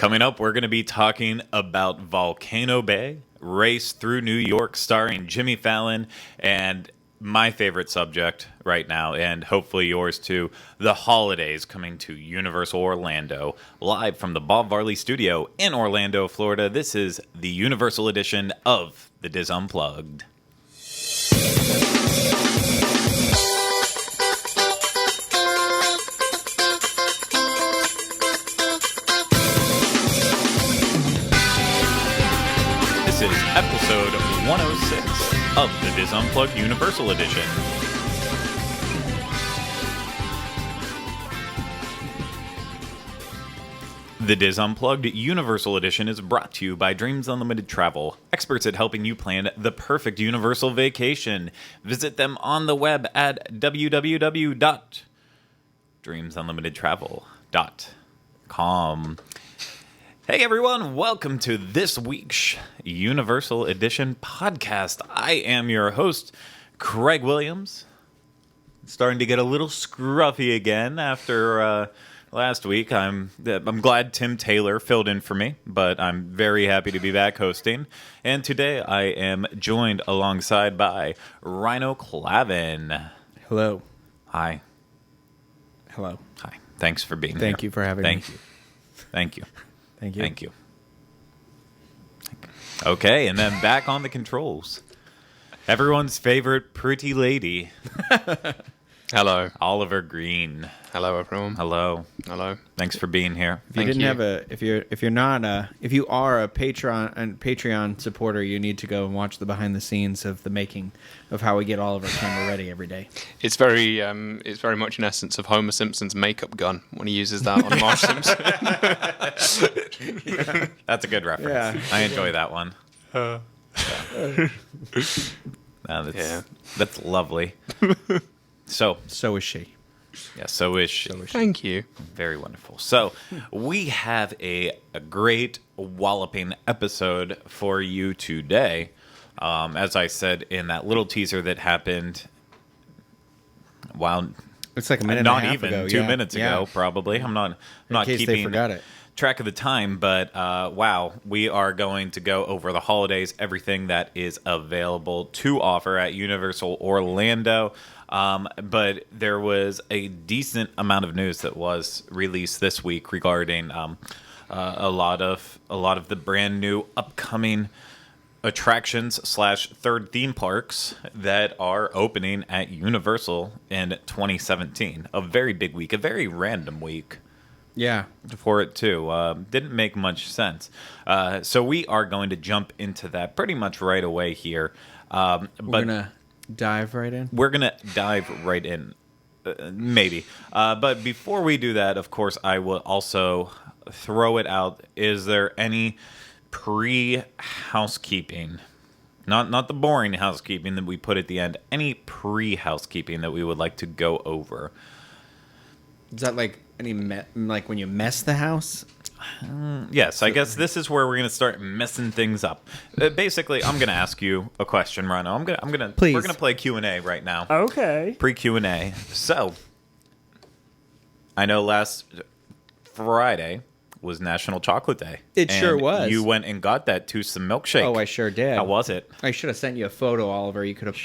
Coming up, we're going to be talking about Volcano Bay, Race Through New York, starring Jimmy Fallon, and my favorite subject right now, and hopefully yours too, the holidays coming to Universal Orlando. Live from the Bob Varley Studio in Orlando, Florida, this is the Universal edition of The Diz Unplugged. This is episode 106 of the Diz Unplugged Universal Edition. The Diz Unplugged Universal Edition is brought to you by Dreams Unlimited Travel, experts at helping you plan the perfect Universal vacation. Visit them on the web at www.dreamsunlimitedtravel.com. Hey everyone, welcome to this week's Universal Edition podcast. I am your host, Craig Williams. Starting to get a little scruffy again after last week. I'm glad Tim Taylor filled in for me, but I'm very happy to be back hosting. And today I am joined alongside by Rhino Clavin. Hello. Hi. Hello. Hi. Thanks for being here. Thank you for having me. Thank you. Thank you. Thank you. Okay, and then back on the controls. Everyone's favorite pretty lady. Hello. Oliver Green. Hello, everyone. Hello. Hello. Thanks for being here. If you are a Patreon supporter, you need to go and watch the behind the scenes of the making of how we get all of our camera ready every day. It's very much an essence of Homer Simpson's makeup gun when he uses that on Marge Simpson. That's a good reference. Yeah. I enjoy that one. That's lovely. So is she. Yeah, so is she. Thank you. Very wonderful. So we have a great walloping episode for you today. As I said in that little teaser that happened, It's like a minute not and a half even ago. 2 minutes ago, probably. I'm not In case keeping they forgot it. track of the time, but wow, we are going to go over the holidays, everything that is available to offer at Universal Orlando. But there was a decent amount of news that was released this week regarding a lot of the brand new upcoming attractions / third theme parks that are opening at Universal in 2017. A very big week, a very random week. Yeah. For it too. Didn't make much sense. So we are going to jump into that pretty much right away here. We're going to dive right in? We're going to dive right in. Maybe. But before we do that, of course, I will also throw it out. Is there any pre-housekeeping? Not the boring housekeeping that we put at the end. Any pre-housekeeping that we would like to go over? Is that like like when you mess the house? Yes, I guess this is where we're going to start messing things up. Basically, I'm going to ask you a question, Rhino. Please. We're going to play Q&A right now. Okay. Pre-Q&A. So, I know last Friday was National Chocolate Day. It sure was. You went and got that Twosome milkshake. Oh, I sure did. How was it? I should have sent you a photo, Oliver. You could have.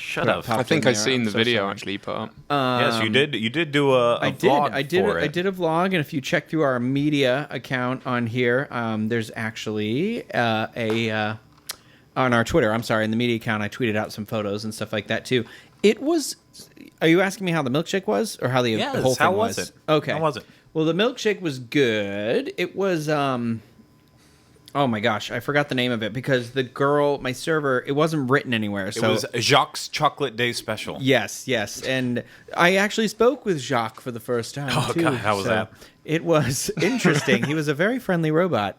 I think I've seen the video actually you put up. Yes, you did. You did do a vlog for it. I did a vlog, and if you check through our media account on here, there's actually on our Twitter. I'm sorry, in the media account, I tweeted out some photos and stuff like that too. It was. Are you asking me how the milkshake was, or how the whole thing how was it? Okay. How was it? Well, the milkshake was good. It was, oh my gosh, I forgot the name of it because the girl, my server, it wasn't written anywhere. So it was Jacques Chocolate Day Special. Yes. And I actually spoke with Jacques for the first time, too. God, how was that? It was interesting. He was a very friendly robot.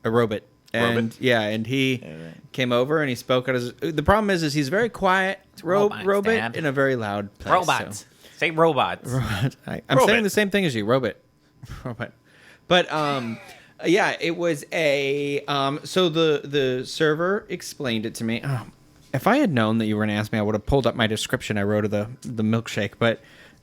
A robot. And yeah, and he came over and he spoke at his. The problem is he's very quiet. Robot Dad. in a very loud place. Robots. So. Say robots. I'm saying the same thing as you, robot. But yeah, it was a so the server explained it to me. If I had known that you were going to ask me, I would have pulled up my description I wrote of the milkshake. But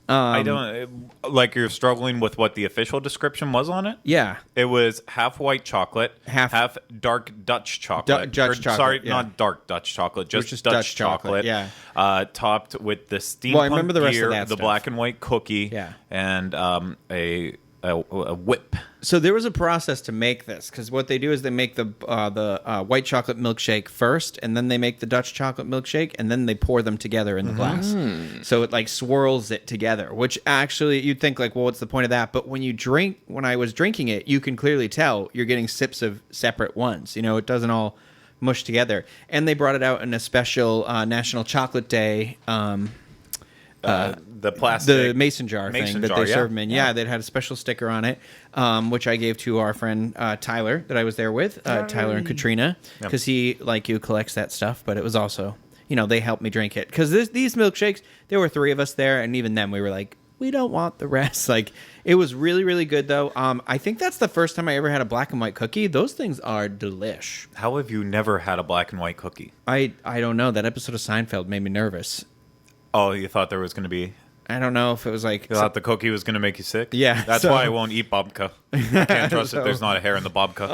I don't like you're struggling with what the official description was on it. Yeah. It was half white chocolate, Half- dark Dutch chocolate. Dutch chocolate, Sorry, yeah. not dark Dutch chocolate, just Just Dutch, Dutch chocolate, chocolate. yeah. Topped with the steampunk Well, I remember the rest of gear, that the stuff. black and white cookie, Yeah. and a whip. So there was a process to make this, because what they do is they make the white chocolate milkshake first, and then they make the Dutch chocolate milkshake, and then they pour them together in the glass. So it like swirls it together, which actually you'd think like, well, what's the point of that? But when I was drinking it, you can clearly tell you're getting sips of separate ones. You know, it doesn't all mush together. And they brought it out in a special National Chocolate Day. The plastic, The mason jar thing that they serve them in. Yeah, that had a special sticker on it, which I gave to our friend Tyler that I was there with, Tyler and Katrina, because he, like you, collects that stuff. But it was also, they helped me drink it. Because these milkshakes, there were 3 of us there, and even then we were like, we don't want the rest. Like, it was really, really good, though. I think that's the first time I ever had a black and white cookie. Those things are delish. How have you never had a black and white cookie? I don't know. That episode of Seinfeld made me nervous. Oh, you thought there was going to be... I don't know if it was like... You thought the cookie was going to make you sick? Yeah. That's why I won't eat babka. I can't trust it. There's not a hair in the babka.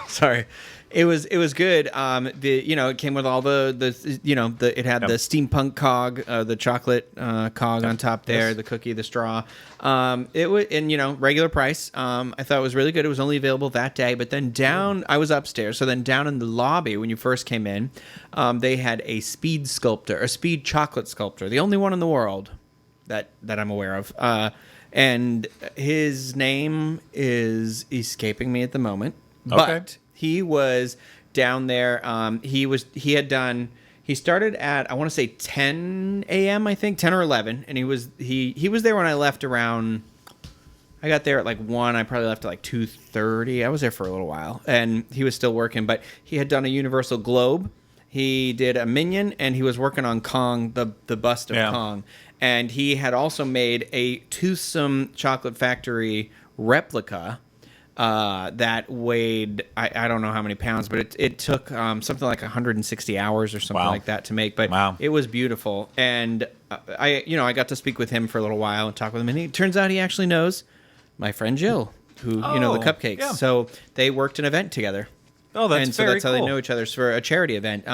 Sorry. It was good. It came with all the it had the steampunk cog, the chocolate cog on top there, Yes. the cookie, the straw. It was, and regular price. I thought it was really good. It was only available that day, but then I was upstairs. So then down in the lobby when you first came in, they had a speed chocolate sculptor, the only one in the world that I'm aware of. And his name is escaping me at the moment. Okay. But he was down there. He started at, I want to say 10 a.m. I think 10 or 11, and he was there when I left around. I got there at like 1. I probably left at like 2:30. I was there for a little while, and he was still working. But he had done a Universal Globe. He did a Minion, and he was working on Kong, the bust of Kong. And he had also made a Toothsome Chocolate Factory replica that weighed, I don't know how many pounds, but it took something like 160 hours or something like that to make. But it was beautiful. And I got to speak with him for a little while and talk with him. And it turns out he actually knows my friend Jill, who, the cupcakes. Yeah. So they worked an event together. Oh, that's so that's how they know each other. It's for a charity event.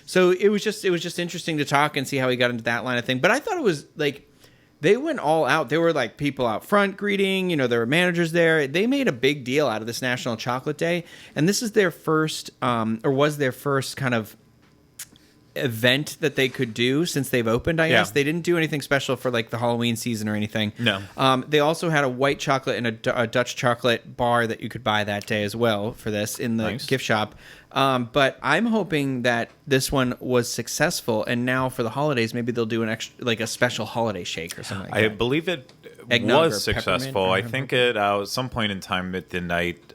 So it was just interesting to talk and see how he got into that line of thing. But I thought it was like they went all out. There were like people out front greeting. There were managers there. They made a big deal out of this National Chocolate Day, and this is their first, or was their first kind of event that they could do since they've opened. I guess they didn't do anything special for like the Halloween season or anything. No. They also had a white chocolate and a Dutch chocolate bar that you could buy that day as well for this in the gift shop. But I'm hoping that this one was successful, and now for the holidays, maybe they'll do an extra, like a special holiday shake or something like that. I believe it Eggnog was or peppermint successful. or I think at some point in time at the night,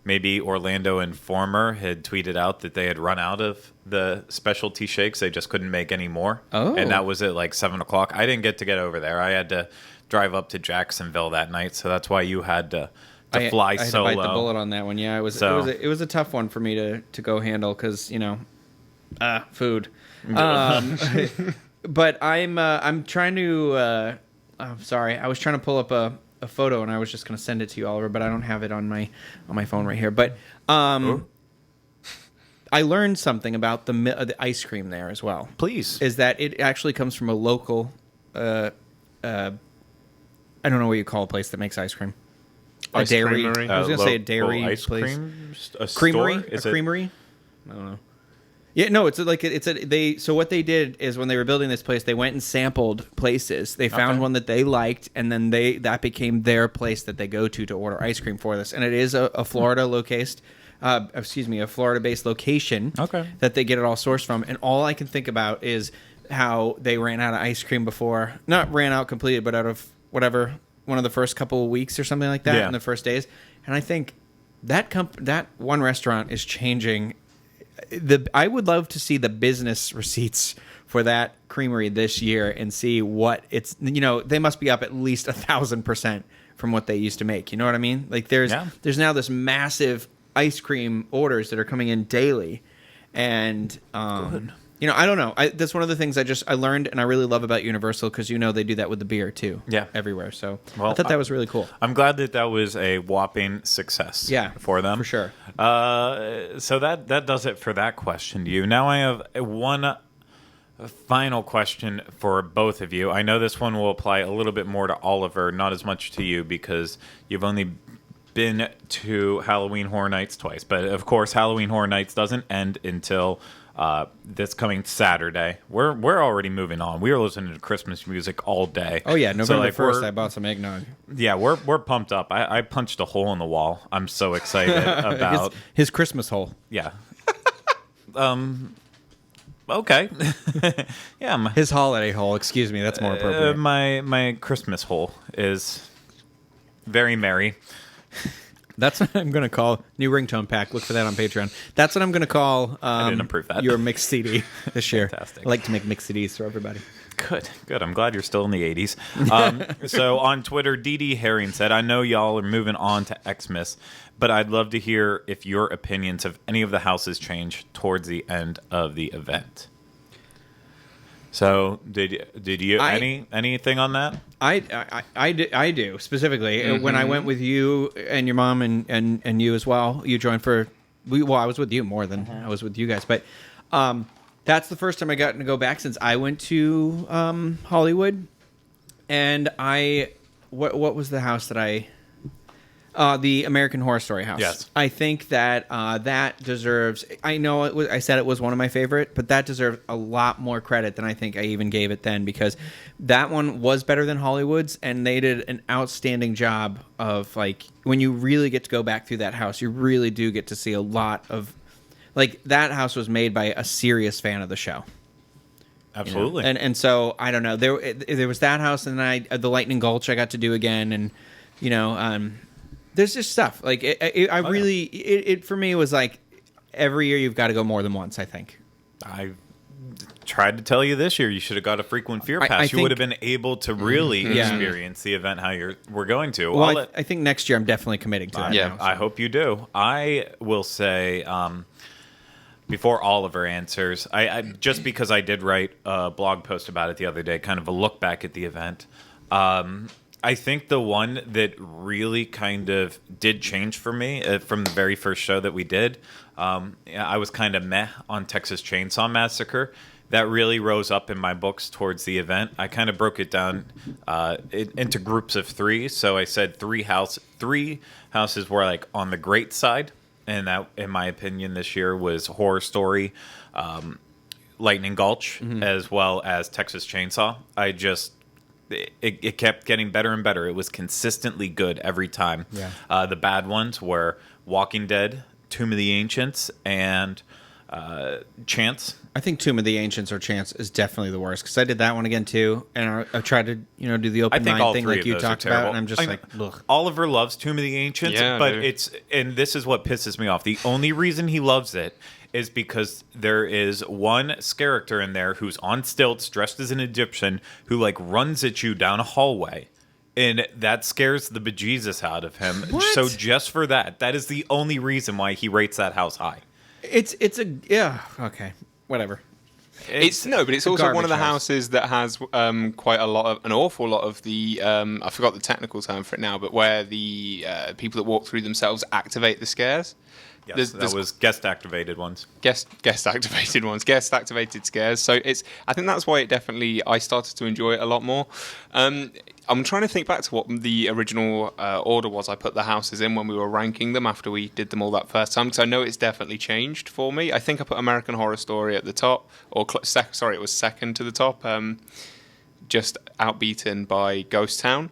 maybe Orlando Informer had tweeted out that they had run out of the specialty shakes. They just couldn't make any more. Oh. And that was at like 7 o'clock. I didn't get over there. I had to drive up to Jacksonville that night, so that's why you had to fly I had solo. to bite the bullet on that one. Yeah, it was a tough one for me to go handle because food. But I'm trying to. I'm sorry, I was trying to pull up a photo and I was just going to send it to you, Oliver, but I don't have it on my phone right here. But I learned something about the ice cream there as well. Please. Is that it actually comes from a local. I don't know what you call a place that makes ice cream. A dairy. Creamery. I was going to say a dairy ice place. cream, a Creamery? store? Is a it- creamery? I don't know. Yeah, no, so what they did is when they were building this place, they went and sampled places. They found one that they liked, and then that became their place that they go to order ice cream for this. And it is a Florida a Florida-based location that they get it all sourced from. And all I can think about is how they ran out of ice cream before. Not ran out completely, but out of whatever, one of the first couple of weeks or something like that in the first days. And I think that one restaurant is changing. I would love to see the business receipts for that creamery this year and see what it's, they must be up at least 1,000% from what they used to make. You know what I mean? Like there's now this massive ice cream orders that are coming in daily. And I don't know. That's one of the things I learned and I really love about Universal, because they do that with the beer too. Yeah. Everywhere. So Well, I thought that was really cool. I'm glad that was a whopping success. Yeah, for them for sure. So that does it for that question to you. Now I have one final question for both of you. I know this one will apply a little bit more to Oliver, not as much to you, because you've only been to Halloween Horror Nights twice. But of course, Halloween Horror Nights doesn't end until this coming Saturday. We're already moving on. We are listening to Christmas music all day. Oh yeah, November like, 1st, I bought some eggnog. Yeah, we're pumped up. I punched a hole in the wall. I'm so excited about his Christmas hole. Yeah. Okay. Yeah. His holiday hole. Excuse me. That's more appropriate. My Christmas hole is very merry. That's what I'm going to call new ringtone pack. Look for that on Patreon. That's what I'm going to call I didn't approve that. Your mixed CD this year. Fantastic. I like to make mixed CDs for everybody. Good. I'm glad you're still in the 80s. So on Twitter, DD Herring said, I know y'all are moving on to Xmas, but I'd love to hear if your opinions of any of the houses changed towards the end of the event. So did you anything on that? I do specifically when I went with you and your mom and you as well. You joined I was with you more than I was with you guys, but that's the first time I got to go back since I went to Hollywood. And what was the house that the American Horror Story house. Yes. I think that that deserves. I know I said it was one of my favorite, but that deserves a lot more credit than I think I even gave it then, because that one was better than Hollywood's, and they did an outstanding job of, like, when you really get to go back through that house, you really do get to see a lot of, like, that house was made by a serious fan of the show. Absolutely. And so I don't know. There was that house, and then the Lightning Gulch I got to do again, and there's just stuff like it for me. It was like every year you've got to go more than once. I think. I tried to tell you this year you should have got a frequent fear pass. You would have been able to really experience the event how we're going to. Well, I think next year I'm definitely committing to that. Yeah, now, so. I hope you do. I will say. Before Oliver answers, I just because I did write a blog post about it the other day, kind of a look back at the event. I think the one that really kind of did change for me from the very first show that we did, I was kind of meh on Texas Chainsaw Massacre. That really rose up in my books towards the event. I kind of broke it down into groups of three. So I said three houses were like on the great side. And that, in my opinion, this year was Horror Story, Lightning Gulch, as well as Texas Chainsaw. It kept getting better and better. It was consistently good every time. Yeah. The bad ones were Walking Dead, Tomb of the Ancients, and Chance. I think Tomb of the Ancients or Chance is definitely the worst, because I did that one again too, and I tried to do the open mind thing like you talked about, and I'm just ugh. Oliver loves Tomb of the Ancients, but and this is what pisses me off. The only reason he loves it is because there is one character in there who's on stilts, dressed as an Egyptian, who like runs at you down a hallway. And that scares the bejesus out of him. What? So just for that is the only reason why he rates that house high. Okay, whatever. It's also one of the houses that has quite an awful lot of the I forgot the technical term for it now, but where the people that walk through themselves activate the scares. Yes, that was guest activated ones. Guest activated scares. So I think that's why I started to enjoy it a lot more. I'm trying to think back to what the original order was I put the houses in when we were ranking them after we did them all that first time, because I know it's definitely changed for me. I think I put American Horror Story at the top, it was second to the top, just outbeaten by Ghost Town.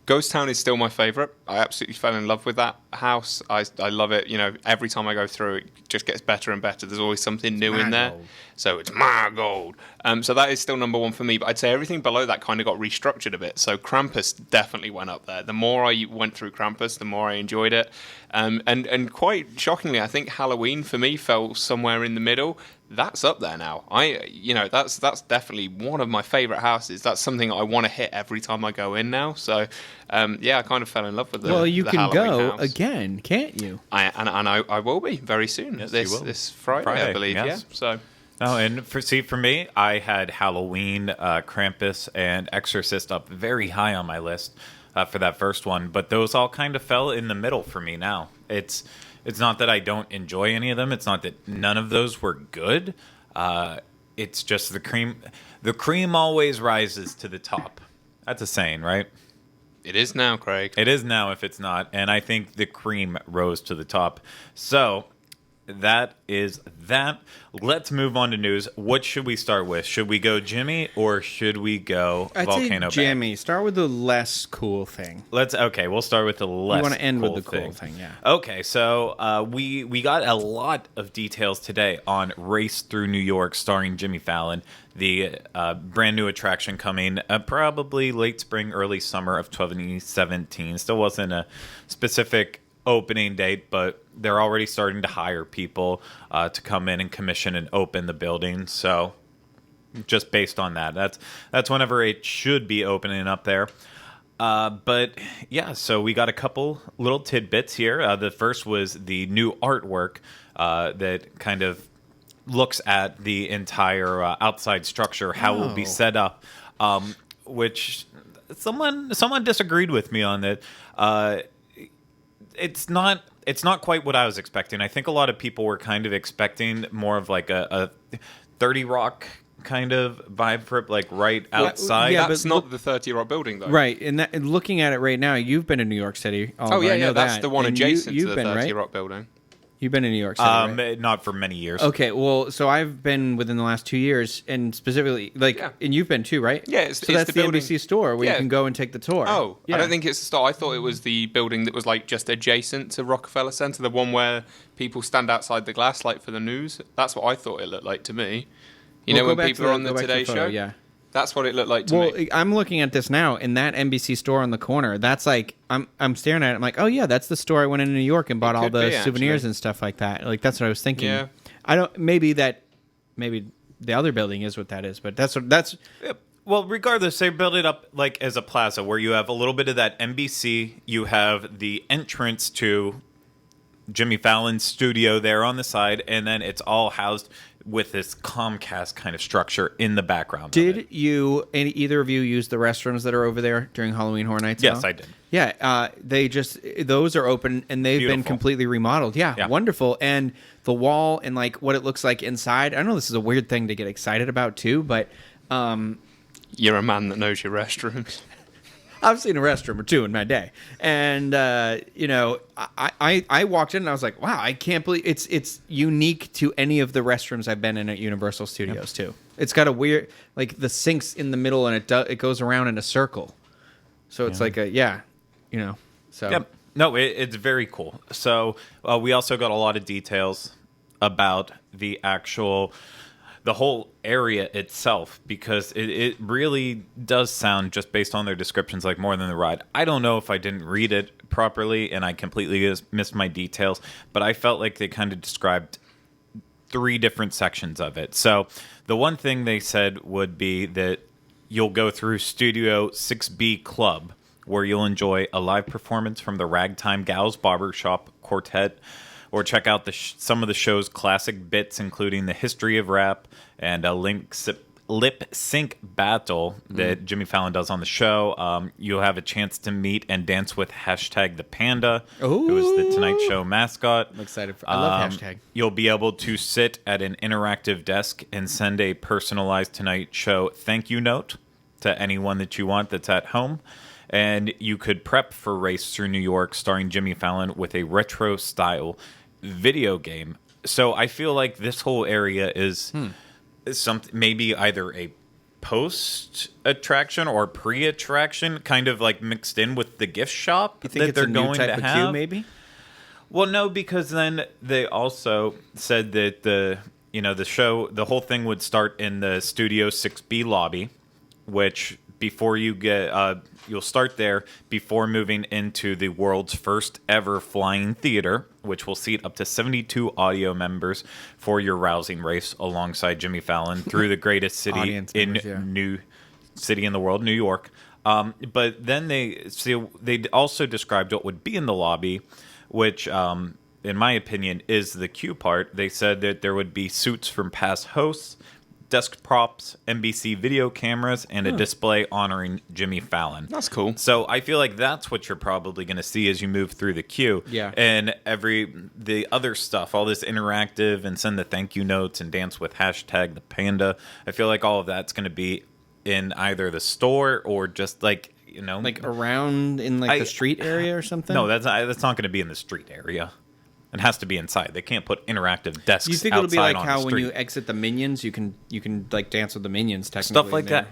Ghost Town is still my favourite. I absolutely fell in love with that house. I love it. Every time I go through, it just gets better and better. There's always something new in there. So it's my gold. So that is still number one for me. But I'd say everything below that kind of got restructured a bit. So Krampus definitely went up there. The more I went through Krampus, the more I enjoyed it. And quite shockingly, I think Halloween for me fell somewhere in the middle. That's up there now. That's definitely one of my favourite houses. That's something I want to hit every time I go in now. So, I kind of fell in love with the. Well, you the can Halloween go house. Again, can't you? I will be very soon. Yes, this you will. this Friday, I believe. Yes. Yeah. So. Oh, and for me, I had Halloween, Krampus, and Exorcist up very high on my list for that first one, but those all kind of fell in the middle for me now. It's not that I don't enjoy any of them. It's not that none of those were good. It's just the cream. The cream always rises to the top. That's a saying, right? It is now, Craig. It is now if it's not, and I think the cream rose to the top. So that is that. Let's move on to news. What should we start with? Should we go Jimmy or should we go Volcano Bay? Jimmy. Start with the less cool thing. We'll start with the less. You want to end cool with the cool thing, yeah. Okay, so we got a lot of details today on Race Through New York, starring Jimmy Fallon, the brand new attraction coming probably late spring, early summer of 2017. Still wasn't a specific opening date, but they're already starting to hire people to come in and commission and open the building. So just based on that, that's whenever it should be opening up there. But yeah, so we got a couple little tidbits here. The first was the new artwork that kind of looks at the entire outside structure, how it will be set up, which someone disagreed with me on that. It's not quite what I was expecting. I think a lot of people were kind of expecting more of like a 30 Rock kind of vibe for it, like right outside. Yeah, that's not the 30 Rock building, though. Right, and looking at it right now, you've been in New York City. Oliver, Oh, yeah, I know that's that. the one And adjacent you've to the been, 30 right? Rock building. You've been in New York City, right? Not for many years. Okay, well, so I've been within the last 2 years, and specifically, and you've been too, right? Yeah, so that's the building. NBC store where you can go and take the tour. Oh, yeah. I don't think it's the store. I thought it was the building that was like just adjacent to Rockefeller Center, the one where people stand outside the glass, like for the news. That's what I thought it looked like to me. You know, when people are on the Today Show? Yeah. That's what it looked like to me. Well, I'm looking at this now, and that NBC store on the corner, that's like, I'm staring at it, I'm like, oh yeah, that's the store I went into New York and bought all the souvenirs and stuff like that. Like, that's what I was thinking. Yeah. Maybe the other building is what that is, but that's. Yeah. Well, regardless, they build it up like as a plaza where you have a little bit of that NBC, you have the entrance to Jimmy Fallon's studio there on the side, and then it's all housed with this Comcast kind of structure in the background. Did either of you use the restrooms that are over there during Halloween Horror Nights? Yes, I did. Yeah, those are open and they've been completely remodeled. Yeah, wonderful. And the wall and like what it looks like inside. I know this is a weird thing to get excited about too, but you're a man that knows your restrooms. I've seen a restroom or two in my day, and I walked in and I was like, wow, I can't believe it's unique to any of the restrooms I've been in at Universal Studios too. It's got a weird, like the sink's in the middle and it goes around in a circle, so it's like so. Yep. No, it's very cool. So we also got a lot of details about the whole area itself, because it really does sound, just based on their descriptions, like more than the ride. I don't know if I didn't read it properly and I completely missed my details, but I felt like they kind of described 3 different sections of it. So the one thing they said would be that you'll go through Studio 6B Club, where you'll enjoy a live performance from the Ragtime Gals Barbershop Quartet, or check out some of the show's classic bits, including the history of rap and a lip sync battle that Jimmy Fallon does on the show. You'll have a chance to meet and dance with #the Panda, who is the Tonight Show mascot. I'm excited. I love hashtag. You'll be able to sit at an interactive desk and send a personalized Tonight Show thank you note to anyone that you want that's at home. And you could prep for Race Through New York, starring Jimmy Fallon, with a retro-style video game. So I feel like this whole area is something, maybe either a post-attraction or pre-attraction, kind of like mixed in with the gift shop you think that it's they're a new going type to of have. queue, maybe? Well, no, because then they also said that the whole thing would start in the Studio 6B lobby, which before you get you'll start there before moving into the world's first ever flying theater, which will seat up to 72 audio members for your rousing race alongside Jimmy Fallon through the greatest city in the world, New York. But then they also described what would be in the lobby, which in my opinion, is the Q part. They said that there would be suits from past hosts, desk props, NBC video cameras, and a display honoring Jimmy Fallon. That's cool. So I feel like that's what you're probably going to see as you move through the queue. Yeah. And the other stuff, all this interactive and send the thank you notes and dance with hashtag the panda. I feel like all of that's going to be in either the store or just like, Like around in like the street area or something? No, that's not going to be in the street area. It has to be inside. They can't put interactive desks. Do you think it'll be like on how the when street. you exit the minions, you can like dance with the minions technically? Stuff like that,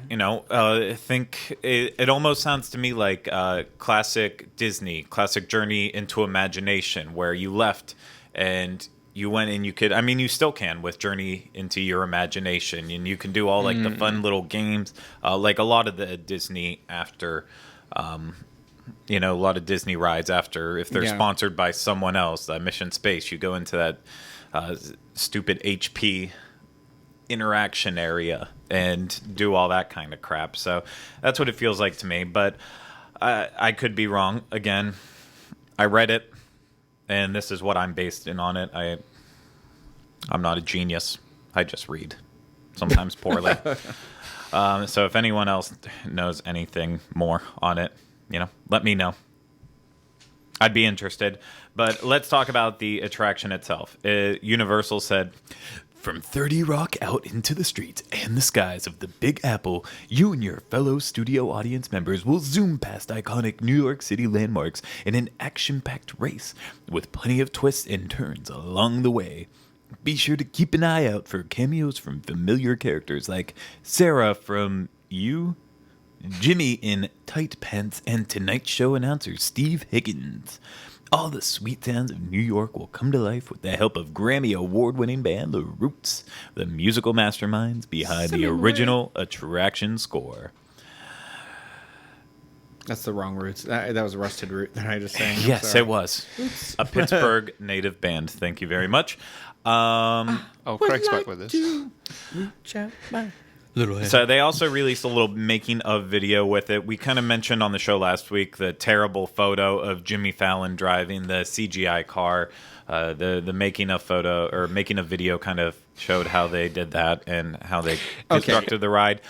I think it almost sounds to me like classic Disney, classic Journey into Imagination, where you left and you went and you could. I mean, you still can with Journey into Your Imagination, and you can do all like the fun little games, like a lot of the Disney after. A lot of Disney rides after, if they're sponsored by someone else, Mission Space, you go into that stupid HP interaction area and do all that kind of crap. So that's what it feels like to me. But I could be wrong. Again, I read it, and this is what I'm based in on it. I'm not a genius. I just read, sometimes poorly. So if anyone else knows anything more on it, let me know. I'd be interested. But let's talk about the attraction itself. Universal said, from 30 Rock out into the streets and the skies of the Big Apple, you and your fellow studio audience members will zoom past iconic New York City landmarks in an action-packed race with plenty of twists and turns along the way. Be sure to keep an eye out for cameos from familiar characters like Sarah from You, Jimmy in Tight Pants, and Tonight Show announcer Steve Higgins. All the sweet sounds of New York will come to life with the help of Grammy award-winning band The Roots, the musical masterminds behind the original attraction score. That's the wrong Roots. That was Rusted Root that I just sang. Yes, it was. Oops. A Pittsburgh native band. Thank you very much. Craig's back with us. So they also released a little making of video with it. We kind of mentioned on the show last week the terrible photo of Jimmy Fallon driving the CGI car. The making of photo or making of video kind of showed how they did that and how they constructed the ride.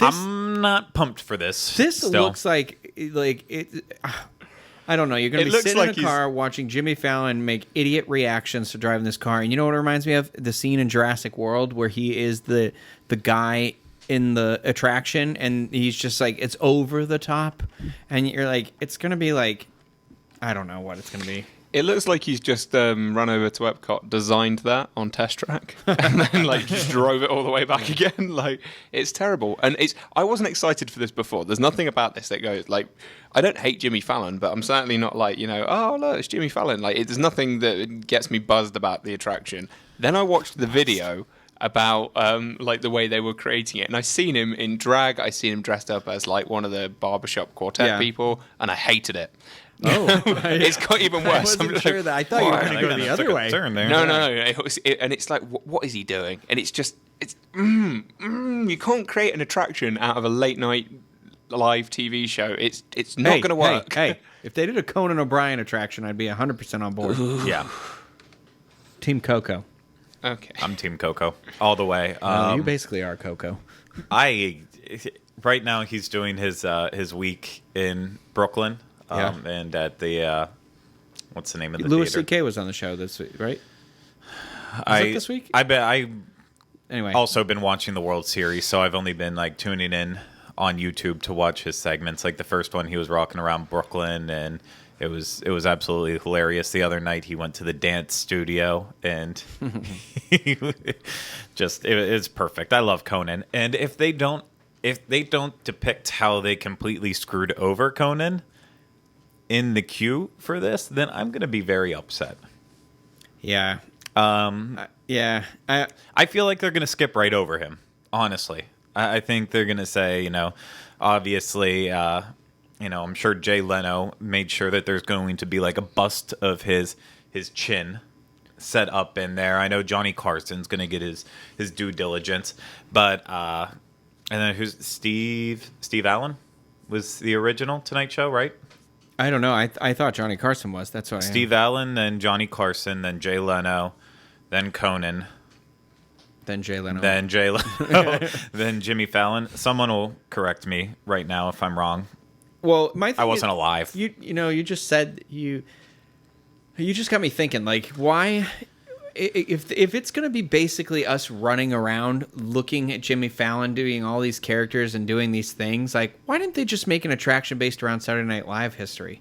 I'm not pumped for this. This still. looks like it. I don't know. You're going to be sitting in a car watching Jimmy Fallon make idiot reactions to driving this car. And you know what it reminds me of? The scene in Jurassic World where he is the guy in the attraction and he's just like, it's over the top. And you're like, it's going to be like, I don't know what it's going to be. It looks like he's just run over to Epcot, designed that on test track, and then just drove it all the way back again. It's terrible. And I wasn't excited for this before. There's nothing about this that goes I don't hate Jimmy Fallon, but I'm certainly not oh look, it's Jimmy Fallon. There's nothing that gets me buzzed about the attraction. Then I watched the video about the way they were creating it, and I seen him in drag. I seen him dressed up as one of the barbershop quartet people, and I hated it. Oh, it's got even worse. I wasn't sure that. I thought you were going to go the other way. No. And it's like, what is he doing? And it's just, you can't create an attraction out of a late night live TV show. It's not going to work. Hey, if they did a Conan O'Brien attraction, I'd be 100% on board. Yeah. Team Coco. Okay. I'm Team Coco all the way. You basically are Coco. Right now he's doing his week in Brooklyn. And at the what's the name of the Louis theater? C.K. was on the show this week, right? Was it this week? I bet I anyway also been watching the World Series, so I've only been tuning in on YouTube to watch his segments. Like the first one, he was rocking around Brooklyn, and it was absolutely hilarious. The other night, he went to the dance studio, and it's perfect. I love Conan, and if they don't depict how they completely screwed over Conan in the queue for this, then I'm going to be very upset. Yeah. Yeah. I feel like they're going to skip right over him, honestly. I think they're going to say, obviously, I'm sure Jay Leno made sure that there's going to be a bust of his chin set up in there. I know Johnny Carson's going to get his due diligence, but and then who's Steve Allen was the original Tonight Show, right? I don't know. I thought Johnny Carson was. That's what Steve Allen, then Johnny Carson, then Jay Leno, then Conan, Then Jay Leno. then Jay Leno, then Jimmy Fallon. Someone will correct me right now if I'm wrong. Well, my thing I wasn't alive. You just said you just got me thinking. Like, why? If it's going to be basically us running around looking at Jimmy Fallon doing all these characters and doing these things, like, why didn't they just make an attraction based around Saturday Night Live history?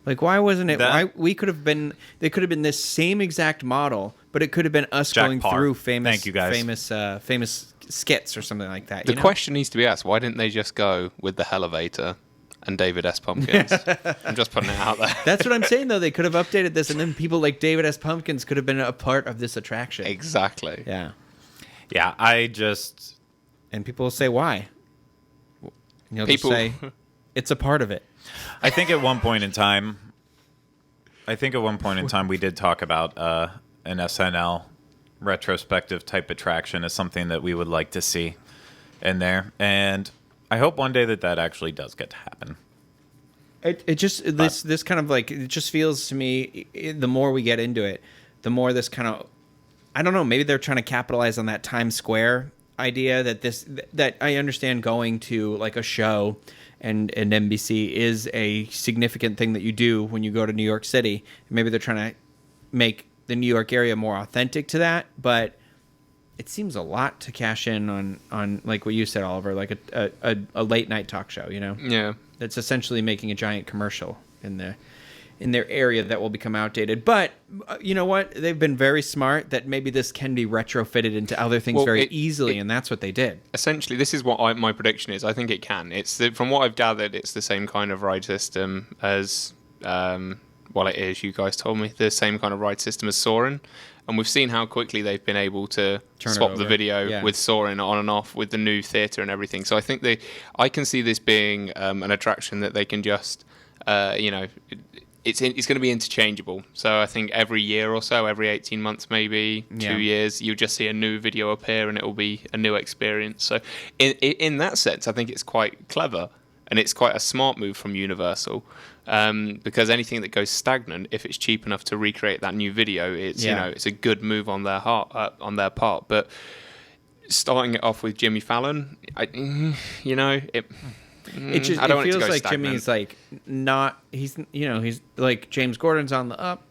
Like, why wasn't it? Why we could have been? They could have been this same exact model, but it could have been us Jack going Parr. through famous, Thank you, guys. famous skits or something like that. The question needs to be asked: why didn't they just go with the Elevator and David S. Pumpkins? I'm just putting it out there. That's what I'm saying, though. They could have updated this, and then people like David S. Pumpkins could have been a part of this attraction. Exactly. Yeah. Yeah, And people will say, why? You'll just People- say, it's a part of it. I think at one point in time, we did talk about an SNL retrospective type attraction as something that we would like to see in there, and I hope one day that actually does get to happen. It just this kind of like, it just feels to me, the more we get into it, the more this kind of, I don't know, maybe they're trying to capitalize on that Times Square idea that I understand going to like a show and NBC is a significant thing that you do when you go to New York City. Maybe they're trying to make the New York area more authentic to that, but it seems a lot to cash in on like what you said, Oliver, like a late night talk show, you know? Yeah. That's essentially making a giant commercial in their area that will become outdated. But you know what? They've been very smart that maybe this can be retrofitted into other things easily, and that's what they did. Essentially, this is what my prediction is. I think it can. From what I've gathered, it's the same kind of ride system as it is. You guys told me the same kind of ride system as Soarin', and we've seen how quickly they've been able to swap the video with Soarin' on and off with the new theatre and everything. So I think I can see this being an attraction that they can just, it's going to be interchangeable. So I think every year or so, every 18 months, maybe 2 years, you'll just see a new video appear and it will be a new experience. So in that sense, I think it's quite clever and it's quite a smart move from Universal, because anything that goes stagnant, if it's cheap enough to recreate that new video, it's it's a good move on their part. But starting it off with Jimmy Fallon, I don't want it It to go feels like stagnant. Jimmy's like not. He's like James Gordon's on the up.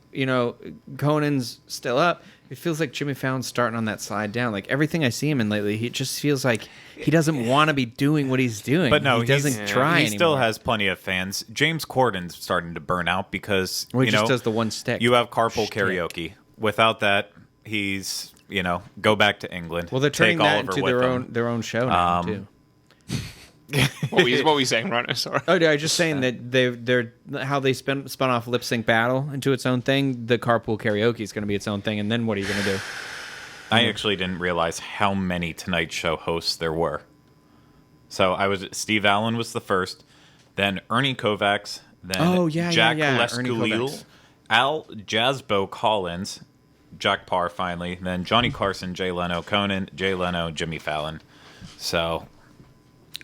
Conan's still up. It feels like Jimmy Fallon's starting on that slide down. Like everything I see him in lately, he just feels like he doesn't want to be doing what he's doing. But no, he doesn't try He anymore. still has plenty of fans. James Corden's starting to burn out because he just does the one stick. You have carpool karaoke. Without that, he's go back to England. Well, they're turning take that Oliver into with their own show now too. What were you saying, Rhino? Sorry. Oh, I was just saying that they're how they spun off Lip Sync Battle into its own thing. The carpool karaoke is going to be its own thing, and then what are you going to do? I actually didn't realize how many Tonight Show hosts there were. So Steve Allen was the first, then Ernie Kovacs, then Jack Lescalil, Al Jasbo Collins, Jack Parr finally, then Johnny Carson, Jay Leno, Conan, Jay Leno, Jimmy Fallon. So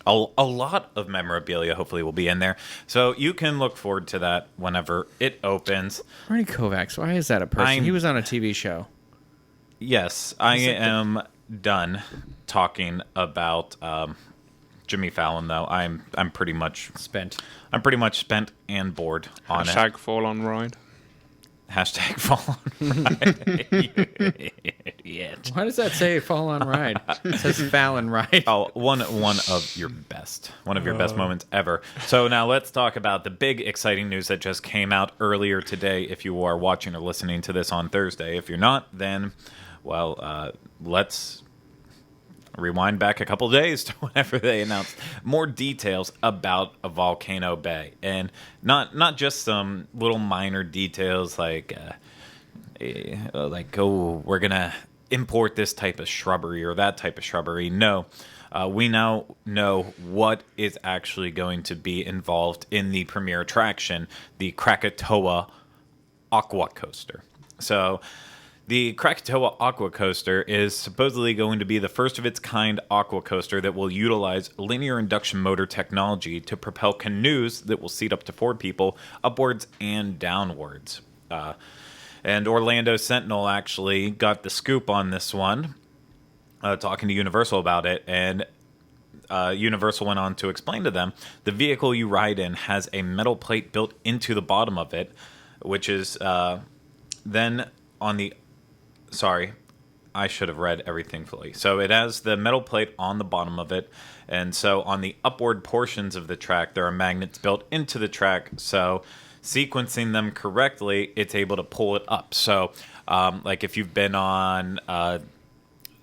a lot of memorabilia hopefully will be in there. So you can look forward to that whenever it opens. Ernie Kovacs, why is that a person? He was on a TV show. Yes, I am done talking about Jimmy Fallon, though. I'm pretty much Spent. I'm pretty much spent and bored on Hashtag it. Fallon ride. Hashtag fall on ride. Idiot. Why does that say fall on ride? It says Fallon ride. Oh, one of your best moments ever. So now let's talk about the big exciting news that just came out earlier today. If you are watching or listening to this on Thursday, if you're not, then let's rewind back a couple days to whenever they announced more details about a Volcano Bay, and not just some little minor details like we're gonna import this type of shrubbery or that type of shrubbery. No, we now know what is actually going to be involved in the premier attraction, the Krakatoa Aqua Coaster. So The Krakatoa Aqua Coaster is supposedly going to be the first of its kind aqua coaster that will utilize linear induction motor technology to propel canoes that will seat up to 4 people upwards and downwards. And Orlando Sentinel actually got the scoop on this one, talking to Universal about it, and Universal went on to explain to them the vehicle you ride in has a metal plate built into the bottom of it, which is then on the... Sorry, I should have read everything fully. So it has the metal plate on the bottom of it, and so on the upward portions of the track, there are magnets built into the track, so sequencing them correctly, it's able to pull it up. So, like if you've been on...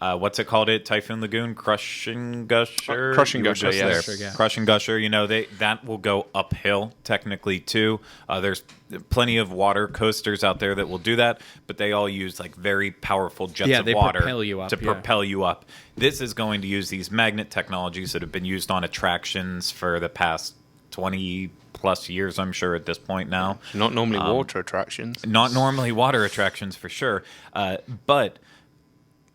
what's it called? Typhoon Lagoon, Crushing Gusher. Crushing Gusher, Yes. yes. Yeah. Crushing Gusher. You know, that will go uphill technically too. There's plenty of water coasters out there that will do that, but they all use like very powerful jets of they water propel you up, to yeah. propel you up. This is going to use these magnet technologies that have been used on attractions for the past 20 plus years, I'm sure at this point now. Not normally water attractions. Not normally water attractions for sure, but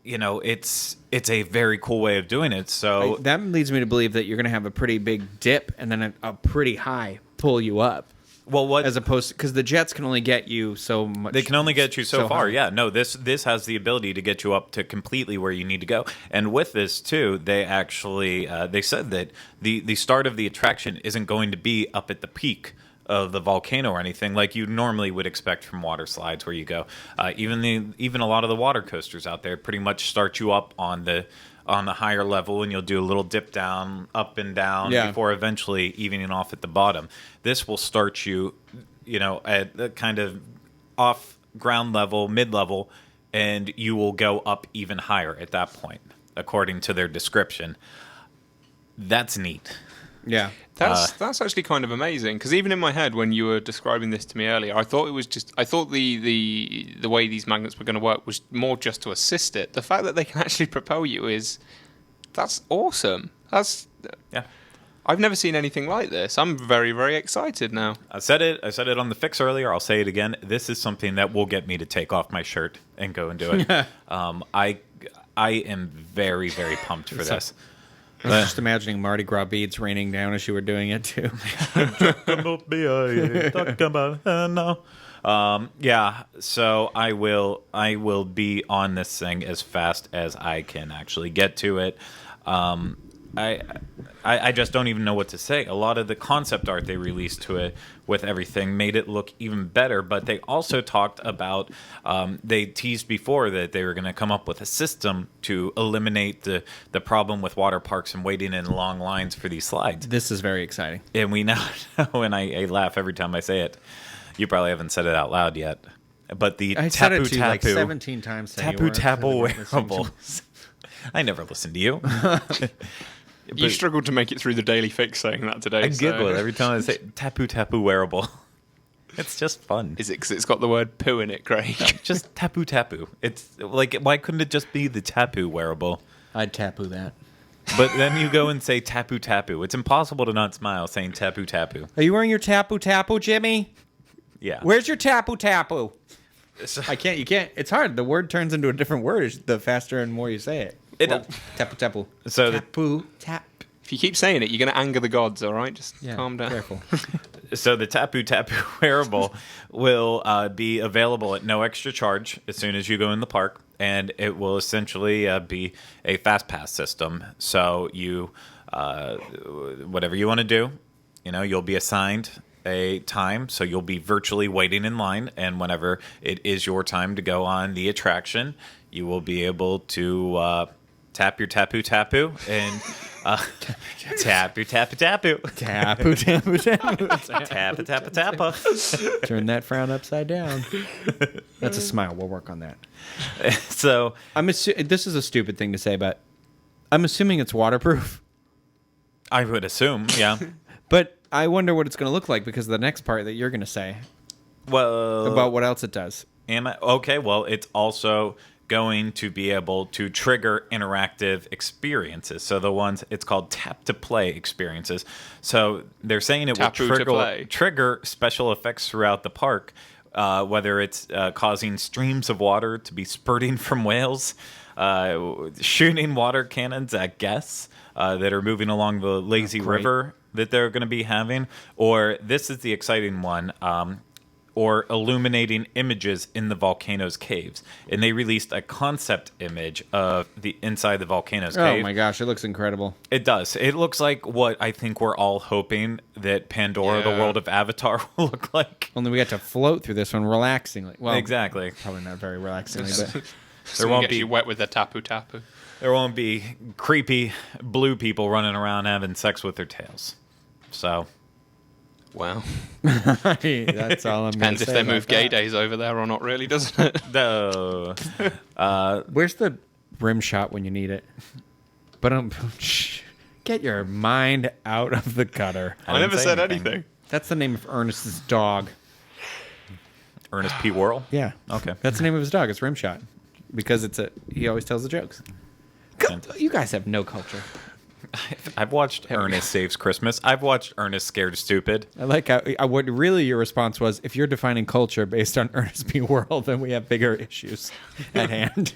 you know, it's a very cool way of doing it. So That leads me to believe that you're going to have a pretty big dip and then a pretty high pull you up. well, what As opposed to, because the jets can only get you so much. they can only get you so far. high. Yeah, no, this has the ability to get you up to completely where you need to go. And with this too, they actually they said that the start of the attraction isn't going to be up at the peak of the volcano or anything like you normally would expect from water slides, where you go. Even a lot of the water coasters out there pretty much start you up on the higher level, and you'll do a little dip down, up and down, Yeah. before eventually evening off at the bottom. This will start you, you know, at the kind of off ground level, mid level, and you will go up even higher at that point, according to their description. That's neat. Yeah. That's actually kind of amazing, because even in my head when you were describing this to me earlier, I thought the way these magnets were going to work was more just to assist it. The fact that they can actually propel you that's awesome. Yeah. I've never seen anything like this. I'm very, very excited now. I said it on the fix earlier. I'll say it again. This is something that will get me to take off my shirt and go and do it. I am very, very pumped for this. I was just imagining Mardi Gras beads raining down as you were doing it too. Yeah, so I will be on this thing as fast as I can actually get to it. I just don't even know what to say. A lot of the concept art they released to it with everything made it look even better, but they also talked about, they teased before that they were going to come up with a system to eliminate the problem with water parks and waiting in long lines for these slides. This is very exciting. And we now know, and I laugh every time I say it, you probably haven't said it out loud yet, but the I said Tapu it to you like Tapu 17 times. today. You Tapu weren't Tapu really listening to me. wearables. I never listened to you. You struggled to make it through the daily fix saying that today. I giggle every time I say Tapu Tapu wearable. It's just fun. Is it because it's got the word poo in it, Craig? Just Tapu Tapu. It's like, why couldn't it just be the Tapu wearable? I'd tapu that. But then you go and say Tapu Tapu. It's impossible to not smile saying Tapu Tapu. Are you wearing your tapu tapu, Jimmy? Yeah. Where's your tapu tapu? I can't. You can't. It's hard. The word turns into a different word the faster and more you say it. It Well, does. tapu tapu. So the- tapu tap. If you keep saying it, you're going to anger the gods, all right? Just calm down. Careful. So the Tapu Tapu wearable will be available at no extra charge as soon as you go in the park, and it will essentially be a fast pass system. So you, whatever you want to do, you know, you'll be assigned a time, so you'll be virtually waiting in line, and whenever it is your time to go on the attraction, you will be able to tap your Tapu Tapu and tap your Tapu Tapu. Tapu tapu tapu. Tappa, tappa, tappa. Turn that frown upside down. That's a smile. We'll work on that. So, This is a stupid thing to say, but I'm assuming it's waterproof. I would assume, yeah. But I wonder what it's going to look like because of the next part that you're going to say Well, about what else it does. am I okay? Well, it's also going to be able to trigger interactive experiences. So the ones, it's called tap to play experiences. So they're saying it will Tapu to play. trigger special effects throughout the park whether it's causing streams of water to be spurting from whales, shooting water cannons at guests that are moving along the lazy river that they're going to be having, or this is the exciting one, or illuminating images in the volcano's caves. And they released a concept image of the inside the volcano's cave. Oh my gosh, it looks incredible. It does. It looks like what I think we're all hoping that Pandora, the world of Avatar, will look like. Only we got to float through this one relaxingly. Well, exactly. Probably not very relaxingly, but There won't Gets be you wet with the tapu tapu. there won't be creepy blue people running around having sex with their tails. So Wow. that's all I'm going Depends to if say. they about move gay that. days over there or not, really, doesn't it? no. Where's the rim shot when you need it? But get your mind out of the gutter. I didn't never say said anything. anything. That's the name of Ernest's dog. Ernest P. Worrell? Yeah. Okay. That's the name of his dog. It's Rimshot. Because he always tells the jokes. Fantastic. You guys have no culture. I've watched Ernest Saves Christmas. I've watched Ernest Scared Stupid. I like how what really your response was, if you're defining culture based on Ernest P. Worrell, then we have bigger issues at hand.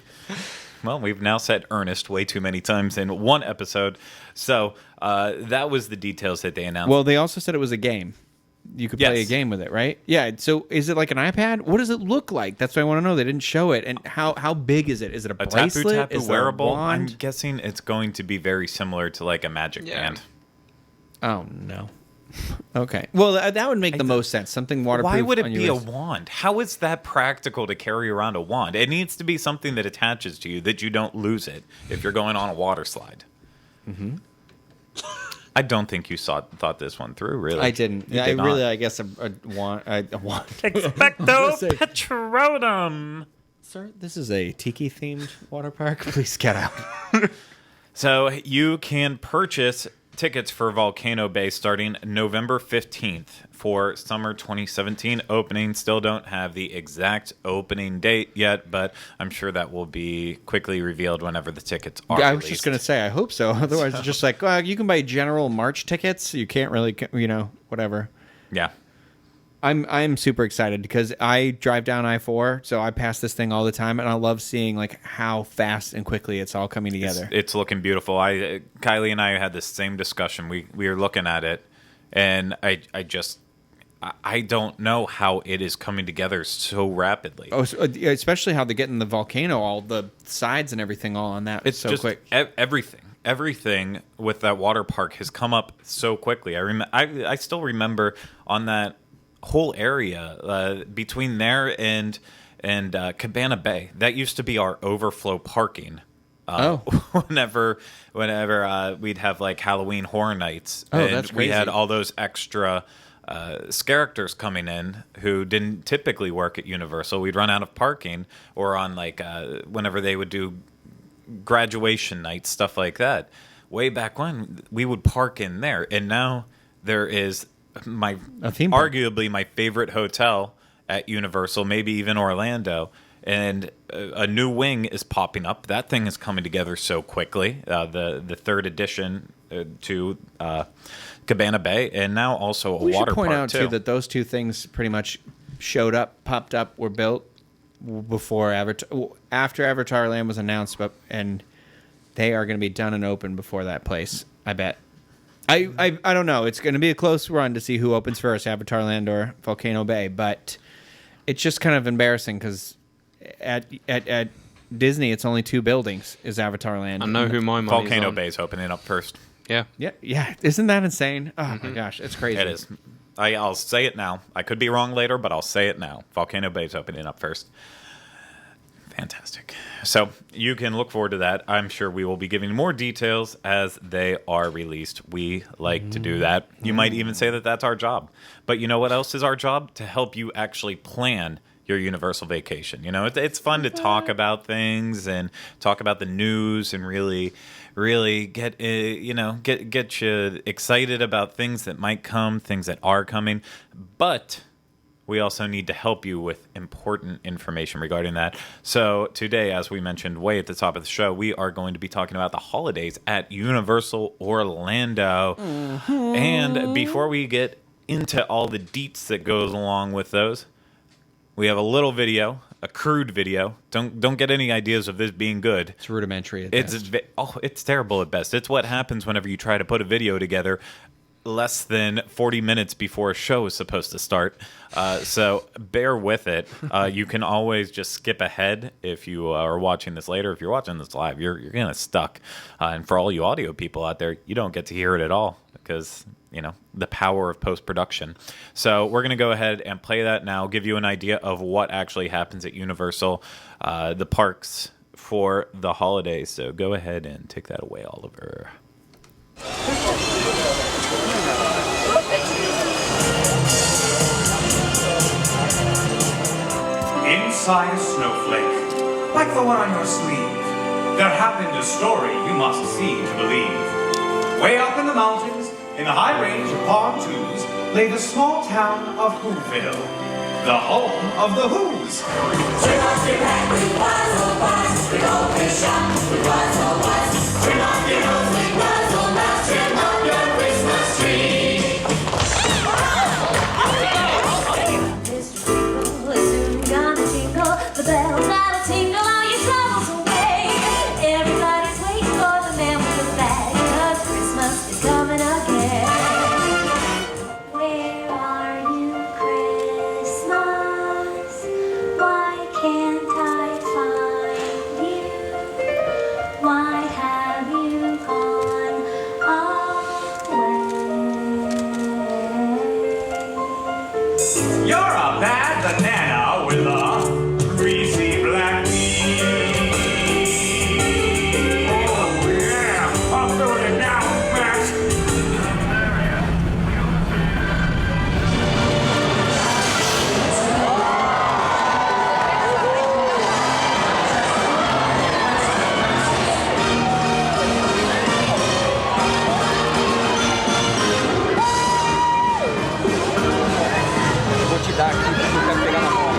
Well, we've now said Ernest way too many times in one episode. So that was the details that they announced. Well, they also said it was a game. You could play Yes. a game with it, right? Yeah. So is it like an iPad? What does it look like? That's what I want to know. They didn't show it. And how big is it? Is it a a bracelet? tapu Is there a wearable. I'm wand? guessing it's going to be very similar to like a magic band. Oh, no. Okay. Well, that would make the most sense. Something waterproof. Why would it on be your a wrist. wand? How is that practical to carry around a wand? It needs to be something that attaches to you that you don't lose it if you're going on a water slide. Mm-hmm. I don't think you thought this one through, really. I didn't. You I did not. really, I guess, a wand. Expecto Say- Patronum. Sir, this is a tiki-themed water park. Please get out. So you can purchase tickets for Volcano Bay starting November 15th for summer 2017 opening. Still don't have the exact opening date yet, but I'm sure that will be quickly revealed whenever the tickets are I was released. just going to say, I hope so. Otherwise, it's just like, well, you can buy general March tickets. You can't really, whatever. Yeah. I'm super excited because I drive down I-4, so I pass this thing all the time, and I love seeing like how fast and quickly it's all coming together. It's looking beautiful. Kylie and I had the same discussion. We were looking at it, and I don't know how it is coming together so rapidly. Oh, so, especially how they're getting the volcano, all the sides and everything all on that. It's so just quick. Everything with that water park has come up so quickly. I still remember on that whole area between there and Cabana Bay. That used to be our overflow parking. Whenever we'd have like Halloween Horror Nights, and that's we had crazy. all those extra characters coming in who didn't typically work at Universal. We'd run out of parking, or on like whenever they would do graduation nights, stuff like that. Way back when, we would park in there, and now there is A theme park. arguably my favorite hotel at Universal, maybe even Orlando, and a new wing is popping up. That thing is coming together so quickly. The third edition to Cabana Bay, and now also a We water should point park out, too. too, that those two things pretty much showed up, popped up, were built before after Avatar Land was announced, and they are going to be done and open before that place, I bet. I don't know. It's going to be a close run to see who opens first, Avatar Land or Volcano Bay, but it's just kind of embarrassing because at Disney, it's only two buildings, is Avatar Land. I know who my money's Volcano on. Bay's opening up first. Yeah. Yeah. Isn't that insane? Oh, my gosh. It's crazy. It is. I'll say it now. I could be wrong later, but I'll say it now. Volcano Bay's opening up first. Fantastic. So you can look forward to that. I'm sure we will be giving more details as they are released. We like to do that. You might even say that that's our job. But you know what else is our job? To help you actually plan your Universal vacation. You know, it's fun to talk about things and talk about the news and really get get you excited about things that might come, things that are coming. But we also need to help you with important information regarding that. So today, as we mentioned way at the top of the show, we are going to be talking about the holidays at Universal Orlando. And before we get into all the deets that goes along with those, We have a little video, a crude video. Don't get any ideas of this being good. It's rudimentary at best. It's terrible at best. It's what happens whenever you try to put a video together less than 40 minutes before a show is supposed to start. So bear with it. You can always just skip ahead if you are watching this later. If you're watching this live, you're kind of stuck. And for all you audio people out there, you don't get to hear it at all because, the power of post-production. So we're going to go ahead and play that now, give you an idea of what actually happens at Universal, the parks for the holidays. So go ahead and take that away, Oliver. Inside a snowflake, like the one on your sleeve, there happened a story you must see to believe. Way up in the mountains, in the high range of Pontoons, lay the small town of Whoville, the home of the Whos. The bells that'll tingle all your troubles away. Everybody's waiting for the man with the bag, 'cause Christmas is coming again. Where are you, Christmas? Why can't I find you? Why have you gone away? You're a bad banana with a greasy black meat. Oh yeah, I'm doing it now, Max. Vou te dar aqui pra tu pegar na mão.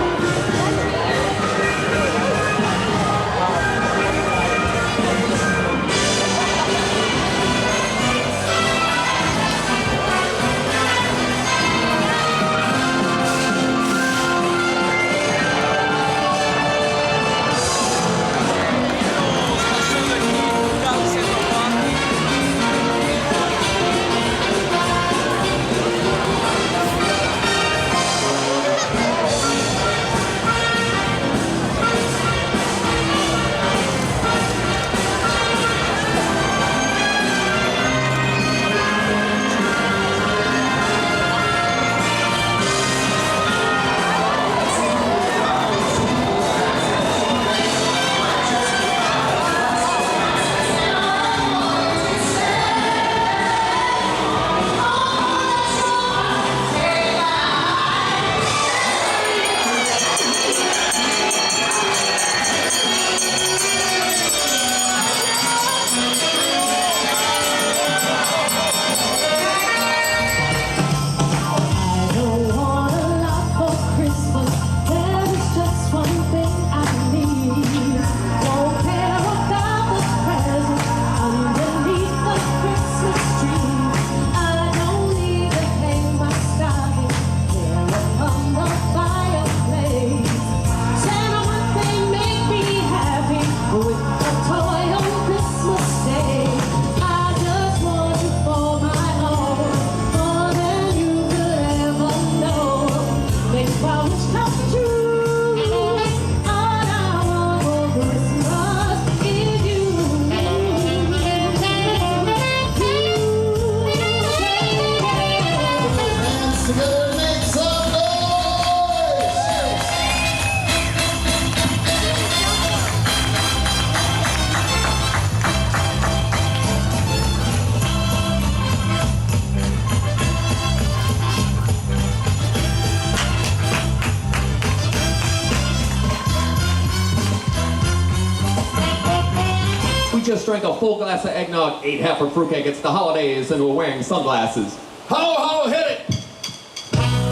Just drank a full glass of eggnog, ate half a fruitcake. It's the holidays, and we're wearing sunglasses. Ho, ho, hit it!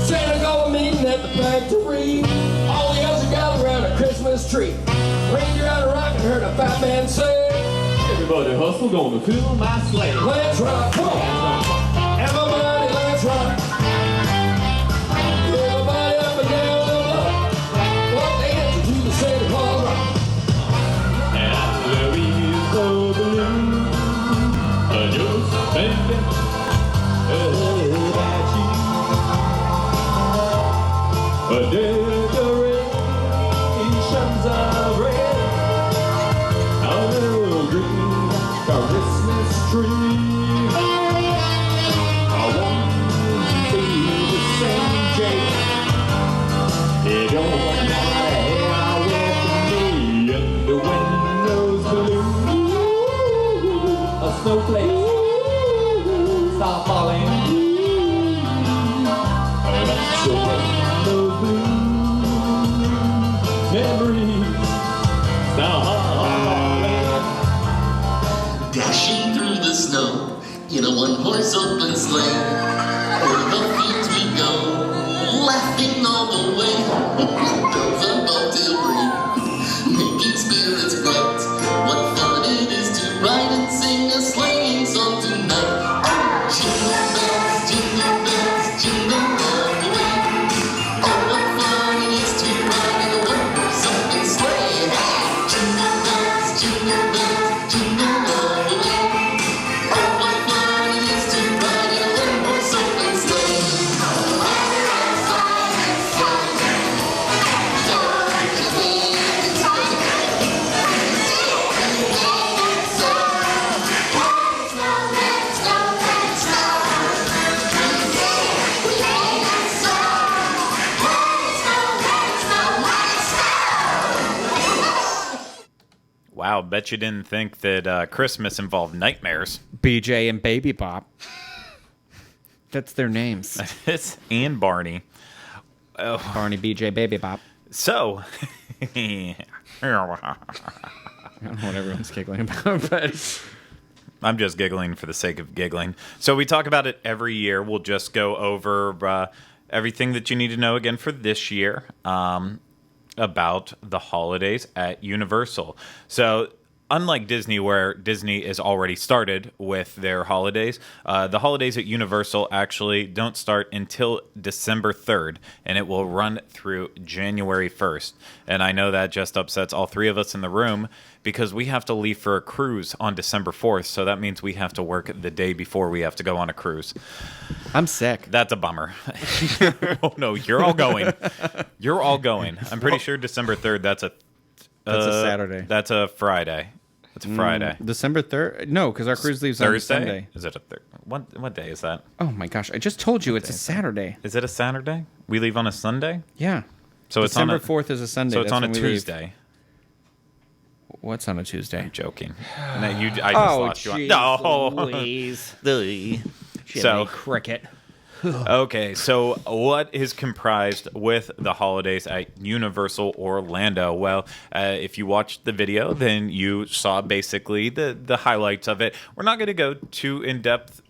Santa got a meeting at the factory. All the elves are gathered around a Christmas tree. Reindeer out of rock and heard a fat man say, "Everybody hustle, gonna fill my sleigh." Let's rock, come on! Everybody, let's rock! Everybody up and down the block. Decorations of red, a little green Christmas tree. I won't be the same Jake. It don't matter how with me and the windows blue. A snowflake start falling. That's the windows blue. Memories start falling. Dashing through the snow in a one-horse open sleigh. O'er the fields we go, laughing all the way. Bells on bobtail ring, making spirits bright. What fun it is to ride and sing a sleighing song tonight. Oh, jingle bells, jingle all the way. Oh, what fun it is to ride in a one-horse open sleigh. Jingle bells, jingle all the way. Oh, what fun it is to ride in a one-horse open sleigh. Wow, bet you didn't think that Christmas involved nightmares. BJ and Baby Bop. That's their names. It's and Barney. Barney, BJ, Baby Bop. So, I don't know what everyone's giggling about, but I'm just giggling for the sake of giggling. So we talk about it every year. We'll just go over everything that you need to know again for this year about the holidays at Universal. So unlike Disney, where Disney is already started with their holidays, the holidays at Universal actually don't start until December 3rd, and it will run through January 1st. And I know that just upsets all three of us in the room because we have to leave for a cruise on December 4th, so that means we have to work the day before we have to go on a cruise. I'm sick. That's a bummer. Oh, no, you're all going. You're all going. I'm pretty sure December 3rd, that's a Saturday. That's a Friday. It's a Friday. December 3rd? No, because our cruise leaves on Thursday? Sunday. Is it a third? What day is that? Oh my gosh, I just told you it's a Saturday. Is it a Saturday? We leave on a Sunday? Yeah. So December it's on a 4th is a Sunday. So it's That's on a when we leave. Tuesday. What's on a Tuesday? I'm joking. No, I just lost you on. No. Louise. So Jiminy Cricket. okay, so what is comprised with the holidays at Universal Orlando? Well, if you watched the video, then you saw basically the highlights of it. We're not going to go too in-depth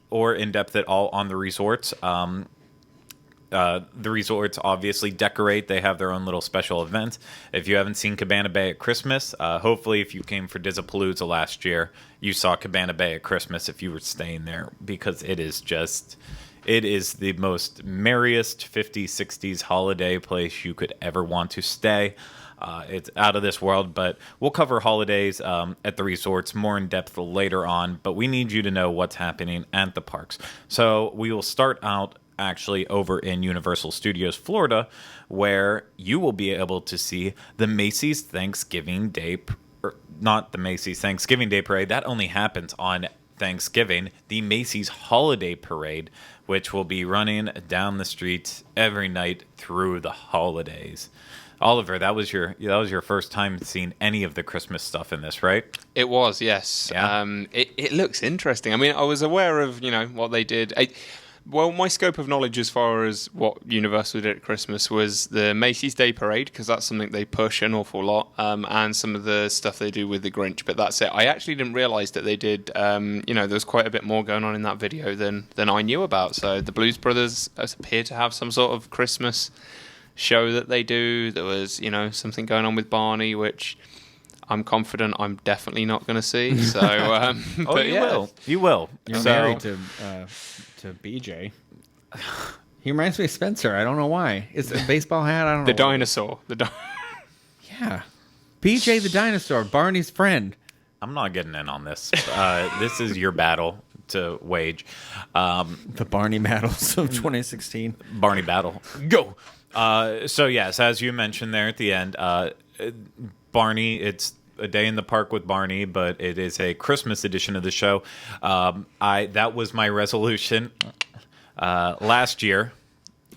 at all on the resorts. The resorts obviously decorate. They have their own little special events. If you haven't seen Cabana Bay at Christmas, hopefully if you came for Disneypalooza last year, you saw Cabana Bay at Christmas if you were staying there, because it is the most merriest 50s, 60s holiday place you could ever want to stay. It's out of this world, but we'll cover holidays at the resorts more in depth later on, but we need you to know what's happening at the parks. So we will start out actually over in Universal Studios Florida, where you will be able to see the Macy's Thanksgiving Day, not the Macy's Thanksgiving Day Parade, that only happens on Thanksgiving, the Macy's Holiday Parade, which will be running down the streets every night through the holidays. Oliver, that was your first time seeing any of the Christmas stuff in this, right? It was, yes. Yeah. It looks interesting. I mean, I was aware of what they did. Well, my scope of knowledge as far as what Universal did at Christmas was the Macy's Day Parade, because that's something they push an awful lot, and some of the stuff they do with the Grinch, but that's it. I actually didn't realise that they did, there's quite a bit more going on in that video than I knew about. So the Blues Brothers appear to have some sort of Christmas show that they do. There was, something going on with Barney, which I'm confident I'm definitely not going to see. So, but You will. You're married to BJ. He reminds me of Spencer. I don't know why. It's a baseball hat. I don't know. The dinosaur. Yeah. BJ the dinosaur, Barney's friend. I'm not getting in on this. This is your battle to wage. The Barney Battles of 2016. Barney battle. Go. So yes, as you mentioned there at the end, Barney. It's a day in the park with Barney, but it is a Christmas edition of the show. That was my resolution last year.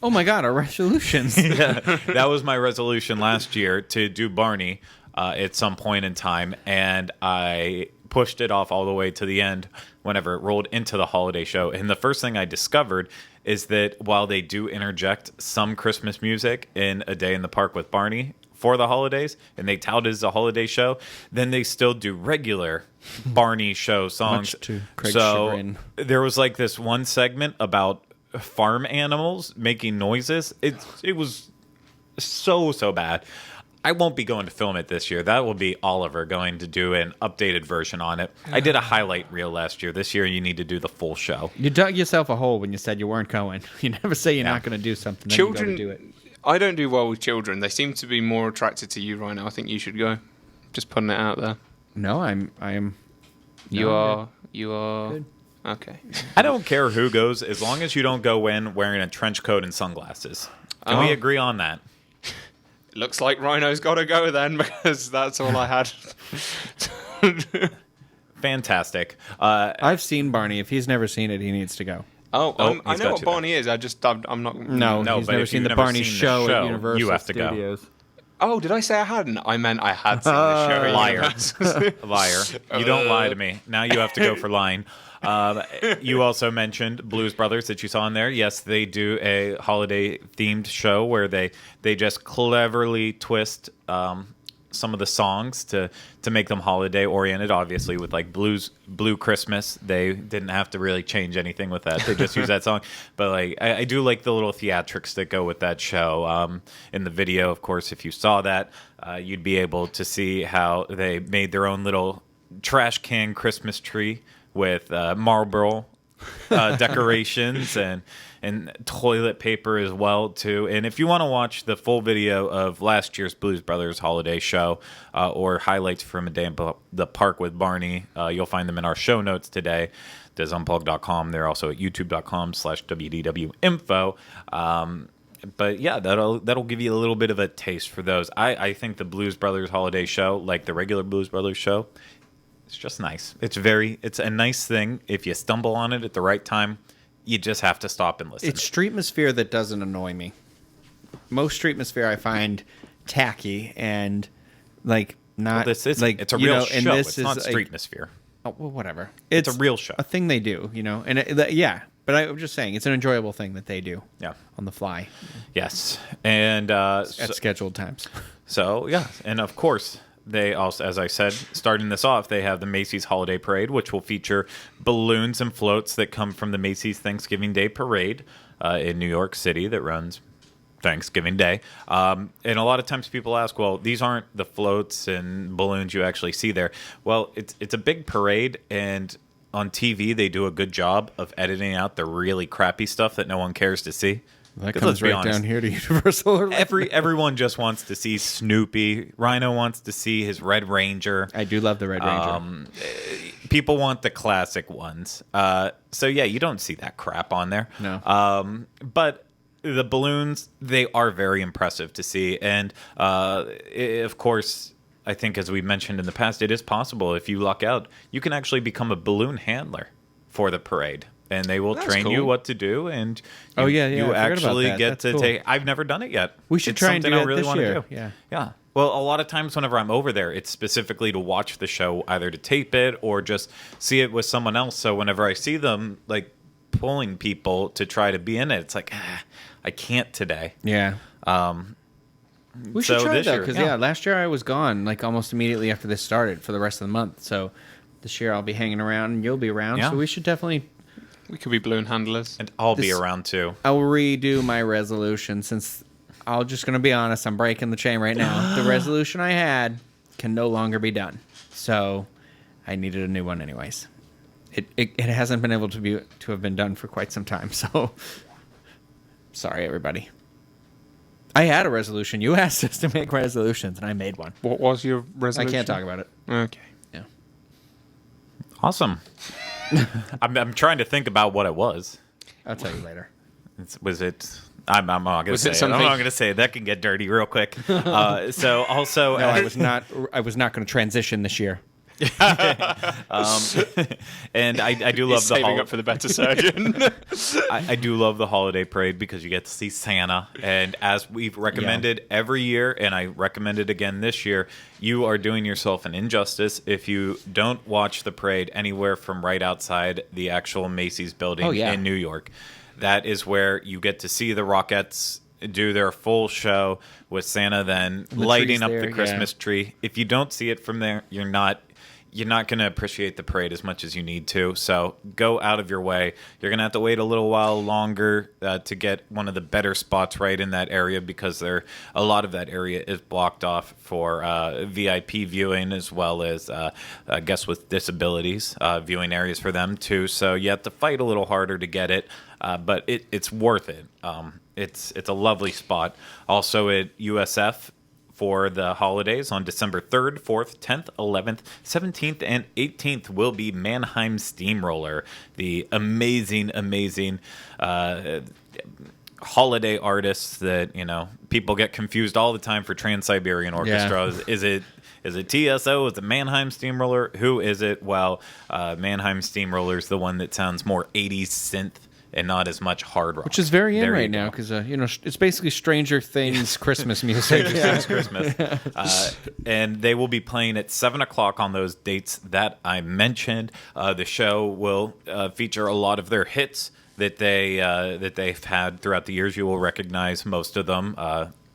Oh my God, our resolutions. That was my resolution last year to do Barney at some point in time, and I pushed it off all the way to the end whenever it rolled into the holiday show. And the first thing I discovered is that while they do interject some Christmas music in A Day in the Park with Barney for the holidays, and they tout it as a holiday show, then they still do regular Barney show songs. Much to Craig's chagrin. There was like this one segment about farm animals making noises. It was so bad. I won't be going to film it this year. That will be Oliver going to do an updated version on it. I did a highlight reel last year. This year you need to do the full show. You dug yourself a hole when you said you weren't going. You never say you're not going to do something. Then Children, you gotta do it. I don't do well with children. They seem to be more attracted to you right now. I think you should go. Just putting it out there. No, I am. You are. Good. Okay. I don't care who goes as long as you don't go in wearing a trench coat and sunglasses. Can we agree on that? Looks like Rhino's got to go then, because that's all I had. Fantastic. I've seen Barney. If he's never seen it, he needs to go. I he's know got what to Barney is. I'm not. No, No, he's but never if seen you've the never Barney seen the show show, at Universal you have to go. Studios. Oh, did I say I hadn't? I meant I had seen the show. Liar. Liar. You don't lie to me. Now you have to go for lying. You also mentioned Blues Brothers that you saw in there. Yes, they do a holiday-themed show where they just cleverly twist some of the songs to make them holiday-oriented. Obviously, with like Blue Christmas, they didn't have to really change anything with that. They just use that song. But like, I do like the little theatrics that go with that show. In the video, of course, if you saw that, you'd be able to see how they made their own little trash can Christmas tree with Marlboro decorations and toilet paper as well too. And if you want to watch the full video of last year's Blues Brothers holiday show or highlights from A Day in the Park with Barney, you'll find them in our show notes today. DesUnplug.com. They're also at youtube.com/wdwinfo. But yeah, that'll give you a little bit of a taste for those. I think the Blues Brothers holiday show, like the regular Blues Brothers show, it's just nice. It's a nice thing. If you stumble on it at the right time, you just have to stop and listen. It's streetmosphere that doesn't annoy me. Most streetmosphere I find tacky and like not. Well, like it's a real and show. this It's is not like, streetmosphere. oh, well, whatever. It's a real show. A thing they do, and yeah. But I'm just saying, it's an enjoyable thing that they do. Yeah. On the fly. Yes, and At scheduled times. So yeah, and of course. They also, as I said, starting this off, they have the Macy's Holiday Parade, which will feature balloons and floats that come from the Macy's Thanksgiving Day Parade in New York City that runs Thanksgiving Day. And a lot of times people ask, well, these aren't the floats and balloons you actually see there. Well, it's a big parade, and on TV they do a good job of editing out the really crappy stuff that no one cares to see. That comes right down here to Universal. Everyone just wants to see Snoopy. Rhino wants to see his Red Ranger. I do love the Red Ranger. People want the classic ones. So yeah, you don't see that crap on there. No. But the balloons, they are very impressive to see. And of course, I think as we mentioned in the past, it is possible if you luck out, you can actually become a balloon handler for the parade. And they will train you what to do, and you actually get to take. I've never done it yet. We should try and do it this year. Yeah. Well, a lot of times whenever I'm over there, it's specifically to watch the show, either to tape it or just see it with someone else. So whenever I see them like pulling people to try to be in it, it's like I can't today. Yeah. We should try it though, because last year I was gone like almost immediately after this started for the rest of the month. So this year I'll be hanging around and you'll be around. Yeah. So we should definitely. We could be balloon handlers. And I'll be around too. I'll redo my resolution since I'm just going to be honest. I'm breaking the chain right now. The resolution I had can no longer be done. So I needed a new one anyways. It hasn't been able to have been done for quite some time. So sorry, everybody. I had a resolution. You asked us to make resolutions, and I made one. What was your resolution? I can't talk about it. Okay. Yeah. Awesome. I'm trying to think about what it was. I'll tell you later. Was it I'm not going to Was say it it. something- I'm not going to say it. That can get dirty real quick. So also, No, I was not going to transition this year. and I do He's love the saving up for the better surgeon. I do love the holiday parade because you get to see Santa. And as we've recommended every year, and I recommend it again this year, you are doing yourself an injustice if you don't watch the parade anywhere from right outside the actual Macy's building in New York. That is where you get to see the Rockettes do their full show with Santa then lighting up the Christmas tree. If you don't see it from there, you're not going to appreciate the parade as much as you need to. So go out of your way. You're going to have to wait a little while longer to get one of the better spots right in that area because a lot of that area is blocked off for VIP viewing as well as guests with disabilities viewing areas for them too. So you have to fight a little harder to get it, but it's worth it. It's a lovely spot. Also at USF for the holidays on December 3rd, 4th, 10th, 11th, 17th, and 18th will be Mannheim Steamroller, the amazing holiday artists that, people get confused all the time for Trans-Siberian Orchestra. Yeah. Is it TSO? Is it Mannheim Steamroller? Who is it? Well, Mannheim Steamroller is the one that sounds more 80s synth and not as much hard rock. Which is very in There you right go. now because, it's basically Stranger Things Christmas music. It's Christmas. And they will be playing at 7 o'clock on those dates that I mentioned. The show will feature a lot of their hits that they've had throughout the years. You will recognize most of them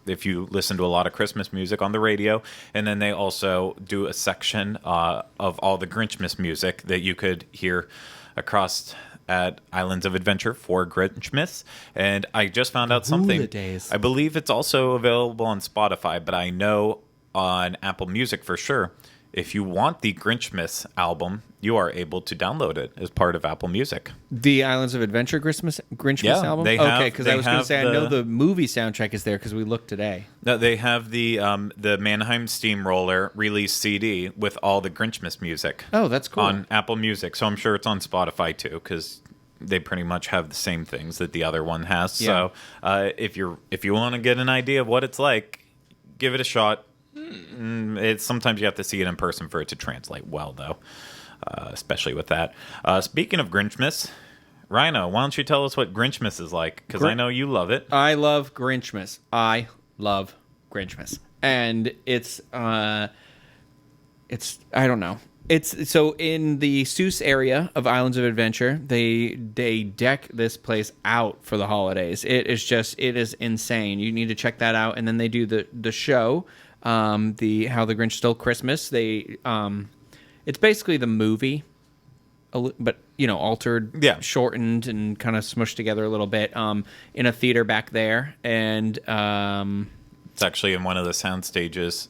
if you listen to a lot of Christmas music on the radio. And then they also do a section of all the Grinchmas music that you could hear across at Islands of Adventure for Grinchmas. And I just found out something. Holidays. I believe it's also available on Spotify, but I know on Apple Music for sure. If you want the Grinchmas album, you are able to download it as part of Apple Music. The Islands of Adventure Grinchmas Yeah, album? they have- Okay, because they I was going to have say, I know the movie soundtrack is there because we looked today. No, they have the Mannheim Steamroller release CD with all the Grinchmas music. Oh, that's cool. On Apple Music, so I'm sure it's on Spotify too, because they pretty much have the same things that the other one has. Yeah. So if you want to get an idea of what it's like, give it a shot. It's sometimes you have to see it in person for it to translate well, though, especially with that. Speaking of Grinchmas, Rhino, why don't you tell us what Grinchmas is like? Because I know you love it. I love Grinchmas. And it's I don't know. It's so in the Seuss area of Islands of Adventure, they deck this place out for the holidays. It is insane. You need to check that out. And then they do the show, How the Grinch Stole Christmas. It's basically the movie, but altered, shortened, and kind of smushed together a little bit. In a theater back there, and it's actually in one of the sound stages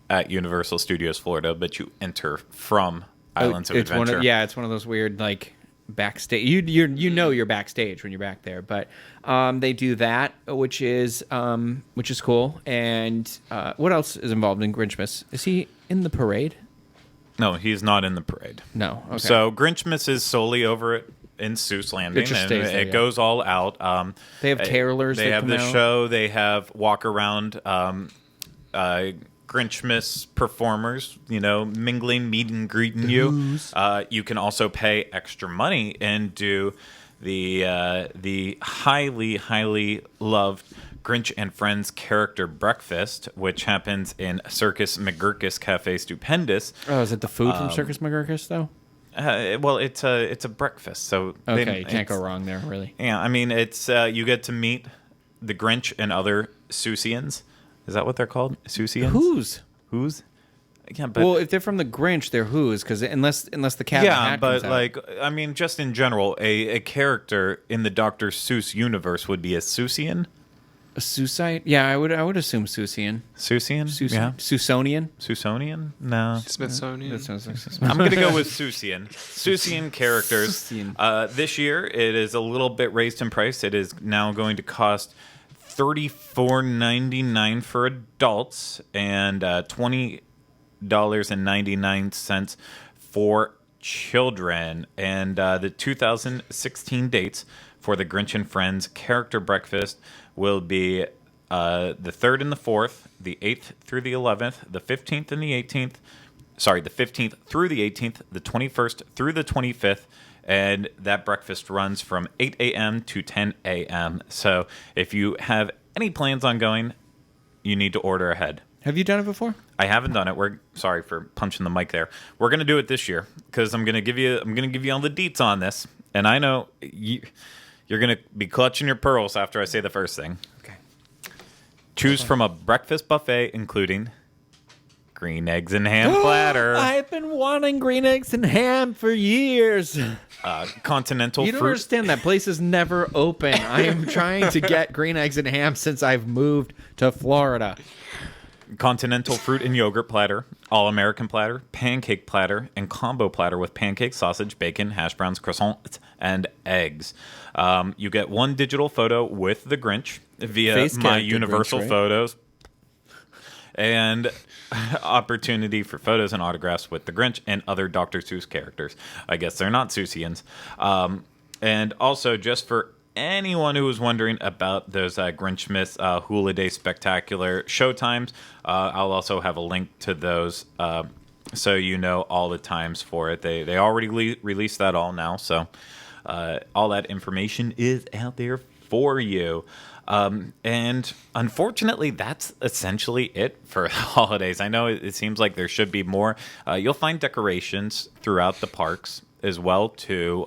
at Universal Studios Florida, but you enter from Islands of Adventure. It's one of those weird backstage. You're backstage when you're back there, but they do that, which is cool. And what else is involved in Grinchmas? Is he in the parade? No, he's not in the parade. No. Okay. So Grinchmas is solely over in Seuss Landing, It just and stays there, it goes all out. They have carolers. They that have come the out. show. They have walk around Grinchmas performers, mingling, meet and greeting you. You can also pay extra money and do the highly, highly loved Grinch and Friends character breakfast, which happens in Circus McGurkus Cafe Stupendous. Oh, is it the food from Circus McGurkus though? Well, it's a breakfast, so Okay, you can't go wrong there, really. Yeah, I mean, it's you get to meet the Grinch and other Seussians. Is that what they're called? Seussians? Who's? Yeah, but Well, if they're from the Grinch, they're Who's, because unless the cat. in the yeah, hat but comes out. I mean, just in general, a character in the Dr. Seuss universe would be a Seussian. A Seussite? Yeah, I would assume Seussian. Seussian? Yeah. Seussonian? Seussonian? No. Smithsonian. That sounds like I'm going to go with Seussian. Seussian characters. Seussian. This year, it is a little bit raised in price. It is now going to cost $34.99 for adults and $20.99 for children. And the 2016 dates for the Grinch and Friends character breakfast will be the 3rd and the 4th, the 8th through the 11th, the 15th and the 18th. Sorry, the 15th through the 18th, the 21st through the 25th, and that breakfast runs from 8 a.m. to 10 a.m. So if you have any plans on going, you need to order ahead. Have you done it before? I haven't done it. We're sorry for punching the mic there. We're gonna do it this year because I'm gonna give you all the deets on this, and I know you're gonna be clutching your pearls after I say the first thing. Okay. Choose from a breakfast buffet including green eggs and ham platter, I've been wanting green eggs and ham for years. continental You don't fruit. understand that place is never open. I am trying to get green eggs and ham since I've moved to Florida. Continental fruit and yogurt platter, all-American platter, pancake platter, and combo platter with pancake, sausage, bacon, hash browns, croissants, and eggs. You get one digital photo with the Grinch via Face my character Universal Grinch, right? Photos, and opportunity for photos and autographs with the Grinch and other Dr. Seuss characters. I guess they're not Seussians. And also, just for anyone who was wondering about those Grinchmas Hula Day Spectacular showtimes, I'll also have a link to those so you know all the times for it. They already released that all now, so all that information is out there for you. And unfortunately, that's essentially it for the holidays. I know it seems like there should be more. You'll find decorations throughout the parks as well too.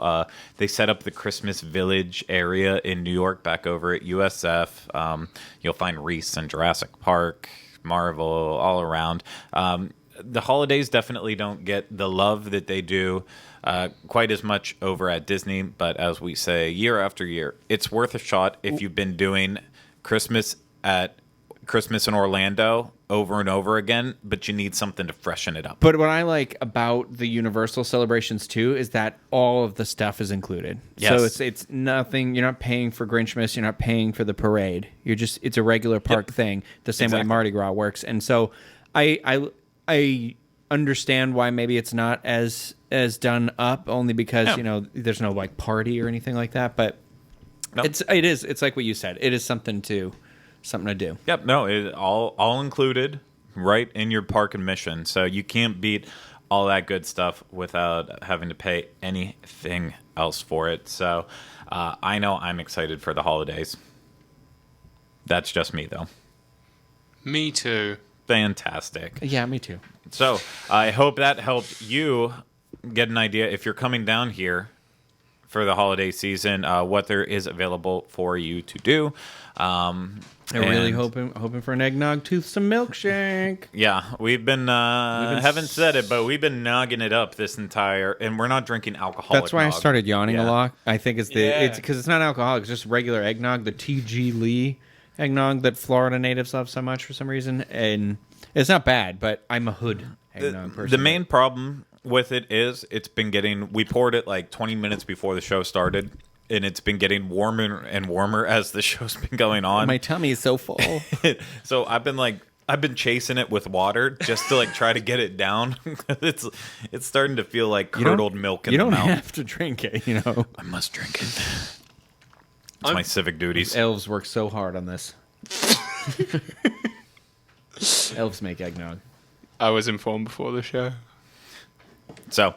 They set up the Christmas Village area in New York back over at USF. You'll find wreaths in Jurassic Park, Marvel, all around. The holidays definitely don't get the love that they do quite as much over at Disney, but as we say year after year, it's worth a shot if you've been doing Christmas in Orlando over and over again, but you need something to freshen it up. But what I like about the Universal celebrations too is that all of the stuff is included. Yes. So it's nothing. You're not paying for Grinchmas. You're not paying for the parade. It's a regular park thing. The same way Exactly. Mardi Gras works. And so I understand why maybe it's not as done up, only because there's no like party or anything like that. But Nope. it's like what you said. It is something to do. Yep, no, it all included right in your park admission. So you can't beat all that good stuff without having to pay anything else for it. So I know I'm excited for the holidays. That's just me, though. Me too. Fantastic. Yeah, me too. So I hope that helped you get an idea if you're coming down here for the holiday season, what there is available for you to do. I'm really hoping for an eggnog toothsome milkshake. Yeah, we've been haven't said it, but we've been nogging it up this entire, and we're not drinking alcoholic. That's why I started yawning a Yeah. lot. I think it's because it's not alcoholic. It's just regular eggnog, the TG Lee eggnog that Florida natives love so much for some reason, and it's not bad. But I'm a hood eggnog person. The main problem with it is we poured it like 20 minutes before the show started, and it's been getting warmer and warmer as the show's been going on. My tummy is so full. So I've been chasing it with water just to like try to get it down. It's starting to feel like curdled milk in the mouth. You don't have to drink it, I must drink it. It's my civic duties. Elves work so hard on this. Elves make eggnog. I was informed before the show. So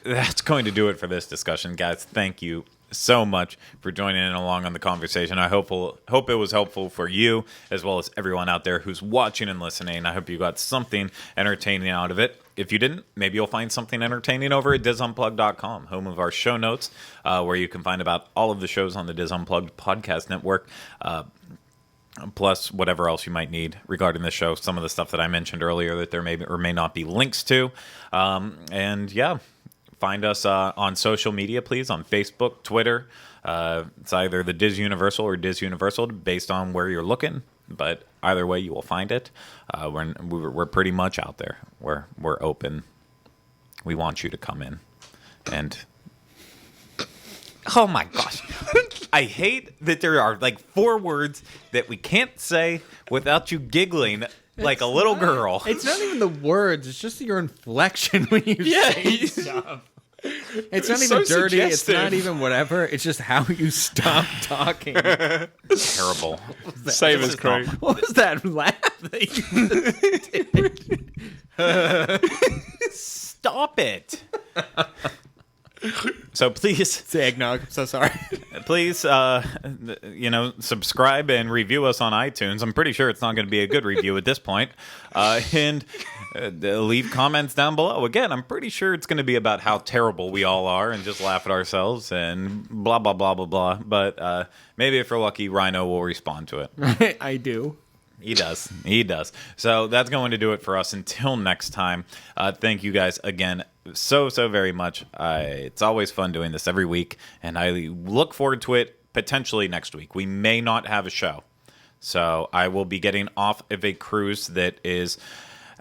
that's going to do it for this discussion, guys. Thank you so much for joining in along on the conversation. I hope it was helpful for you as well as everyone out there who's watching and listening. I hope you got something entertaining out of it. If you didn't, maybe you'll find something entertaining over at DizUnplugged.com, home of our show notes, where you can find about all of the shows on the Diz Unplugged podcast network, plus whatever else you might need regarding the show. Some of the stuff that I mentioned earlier that there may or may not be links to. And yeah, find us on social media, please, on Facebook, Twitter. It's either the Diz Universal or Diz Universal, based on where you're looking. But either way, you will find it. We're pretty much out there. We're open. We want you to come in. And oh my gosh, I hate that there are like 4 words that we can't say without you giggling like a little girl. It's not even the words. It's just your inflection when you say stuff. It's not It's even so dirty. It's suggestive. not even whatever. It's just how you stop talking. Terrible. Same as Craig. What was that laugh that you did? Stop it. So please, It's eggnog. I'm so sorry. please, subscribe and review us on iTunes. I'm pretty sure it's not going to be a good review at this point. And leave comments down below. Again, I'm pretty sure it's going to be about how terrible we all are and just laugh at ourselves and blah, blah, blah, blah, blah. But maybe if we're lucky, Rhino will respond to it. I do. He does. He does. So that's going to do it for us. Until next time, thank you guys again so very much. It's always fun doing this every week, and I look forward to it potentially next week. We may not have a show. So I will be getting off of a cruise that is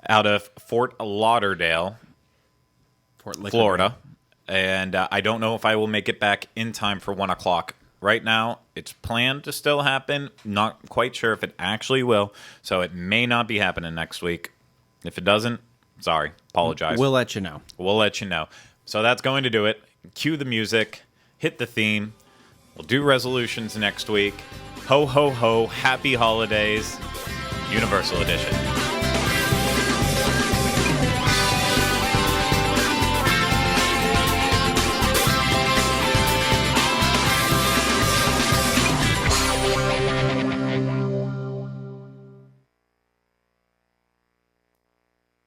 out of Fort Lauderdale, Florida. And I don't know if I will make it back in time for 1 o'clock. Right now, it's planned to still happen. Not quite sure if it actually will. So it may not be happening next week. If it doesn't, sorry. Apologize. We'll let you know. We'll let you know. So that's going to do it. Cue the music. Hit the theme. We'll do resolutions next week. Ho, ho, ho. Happy holidays. Universal Edition.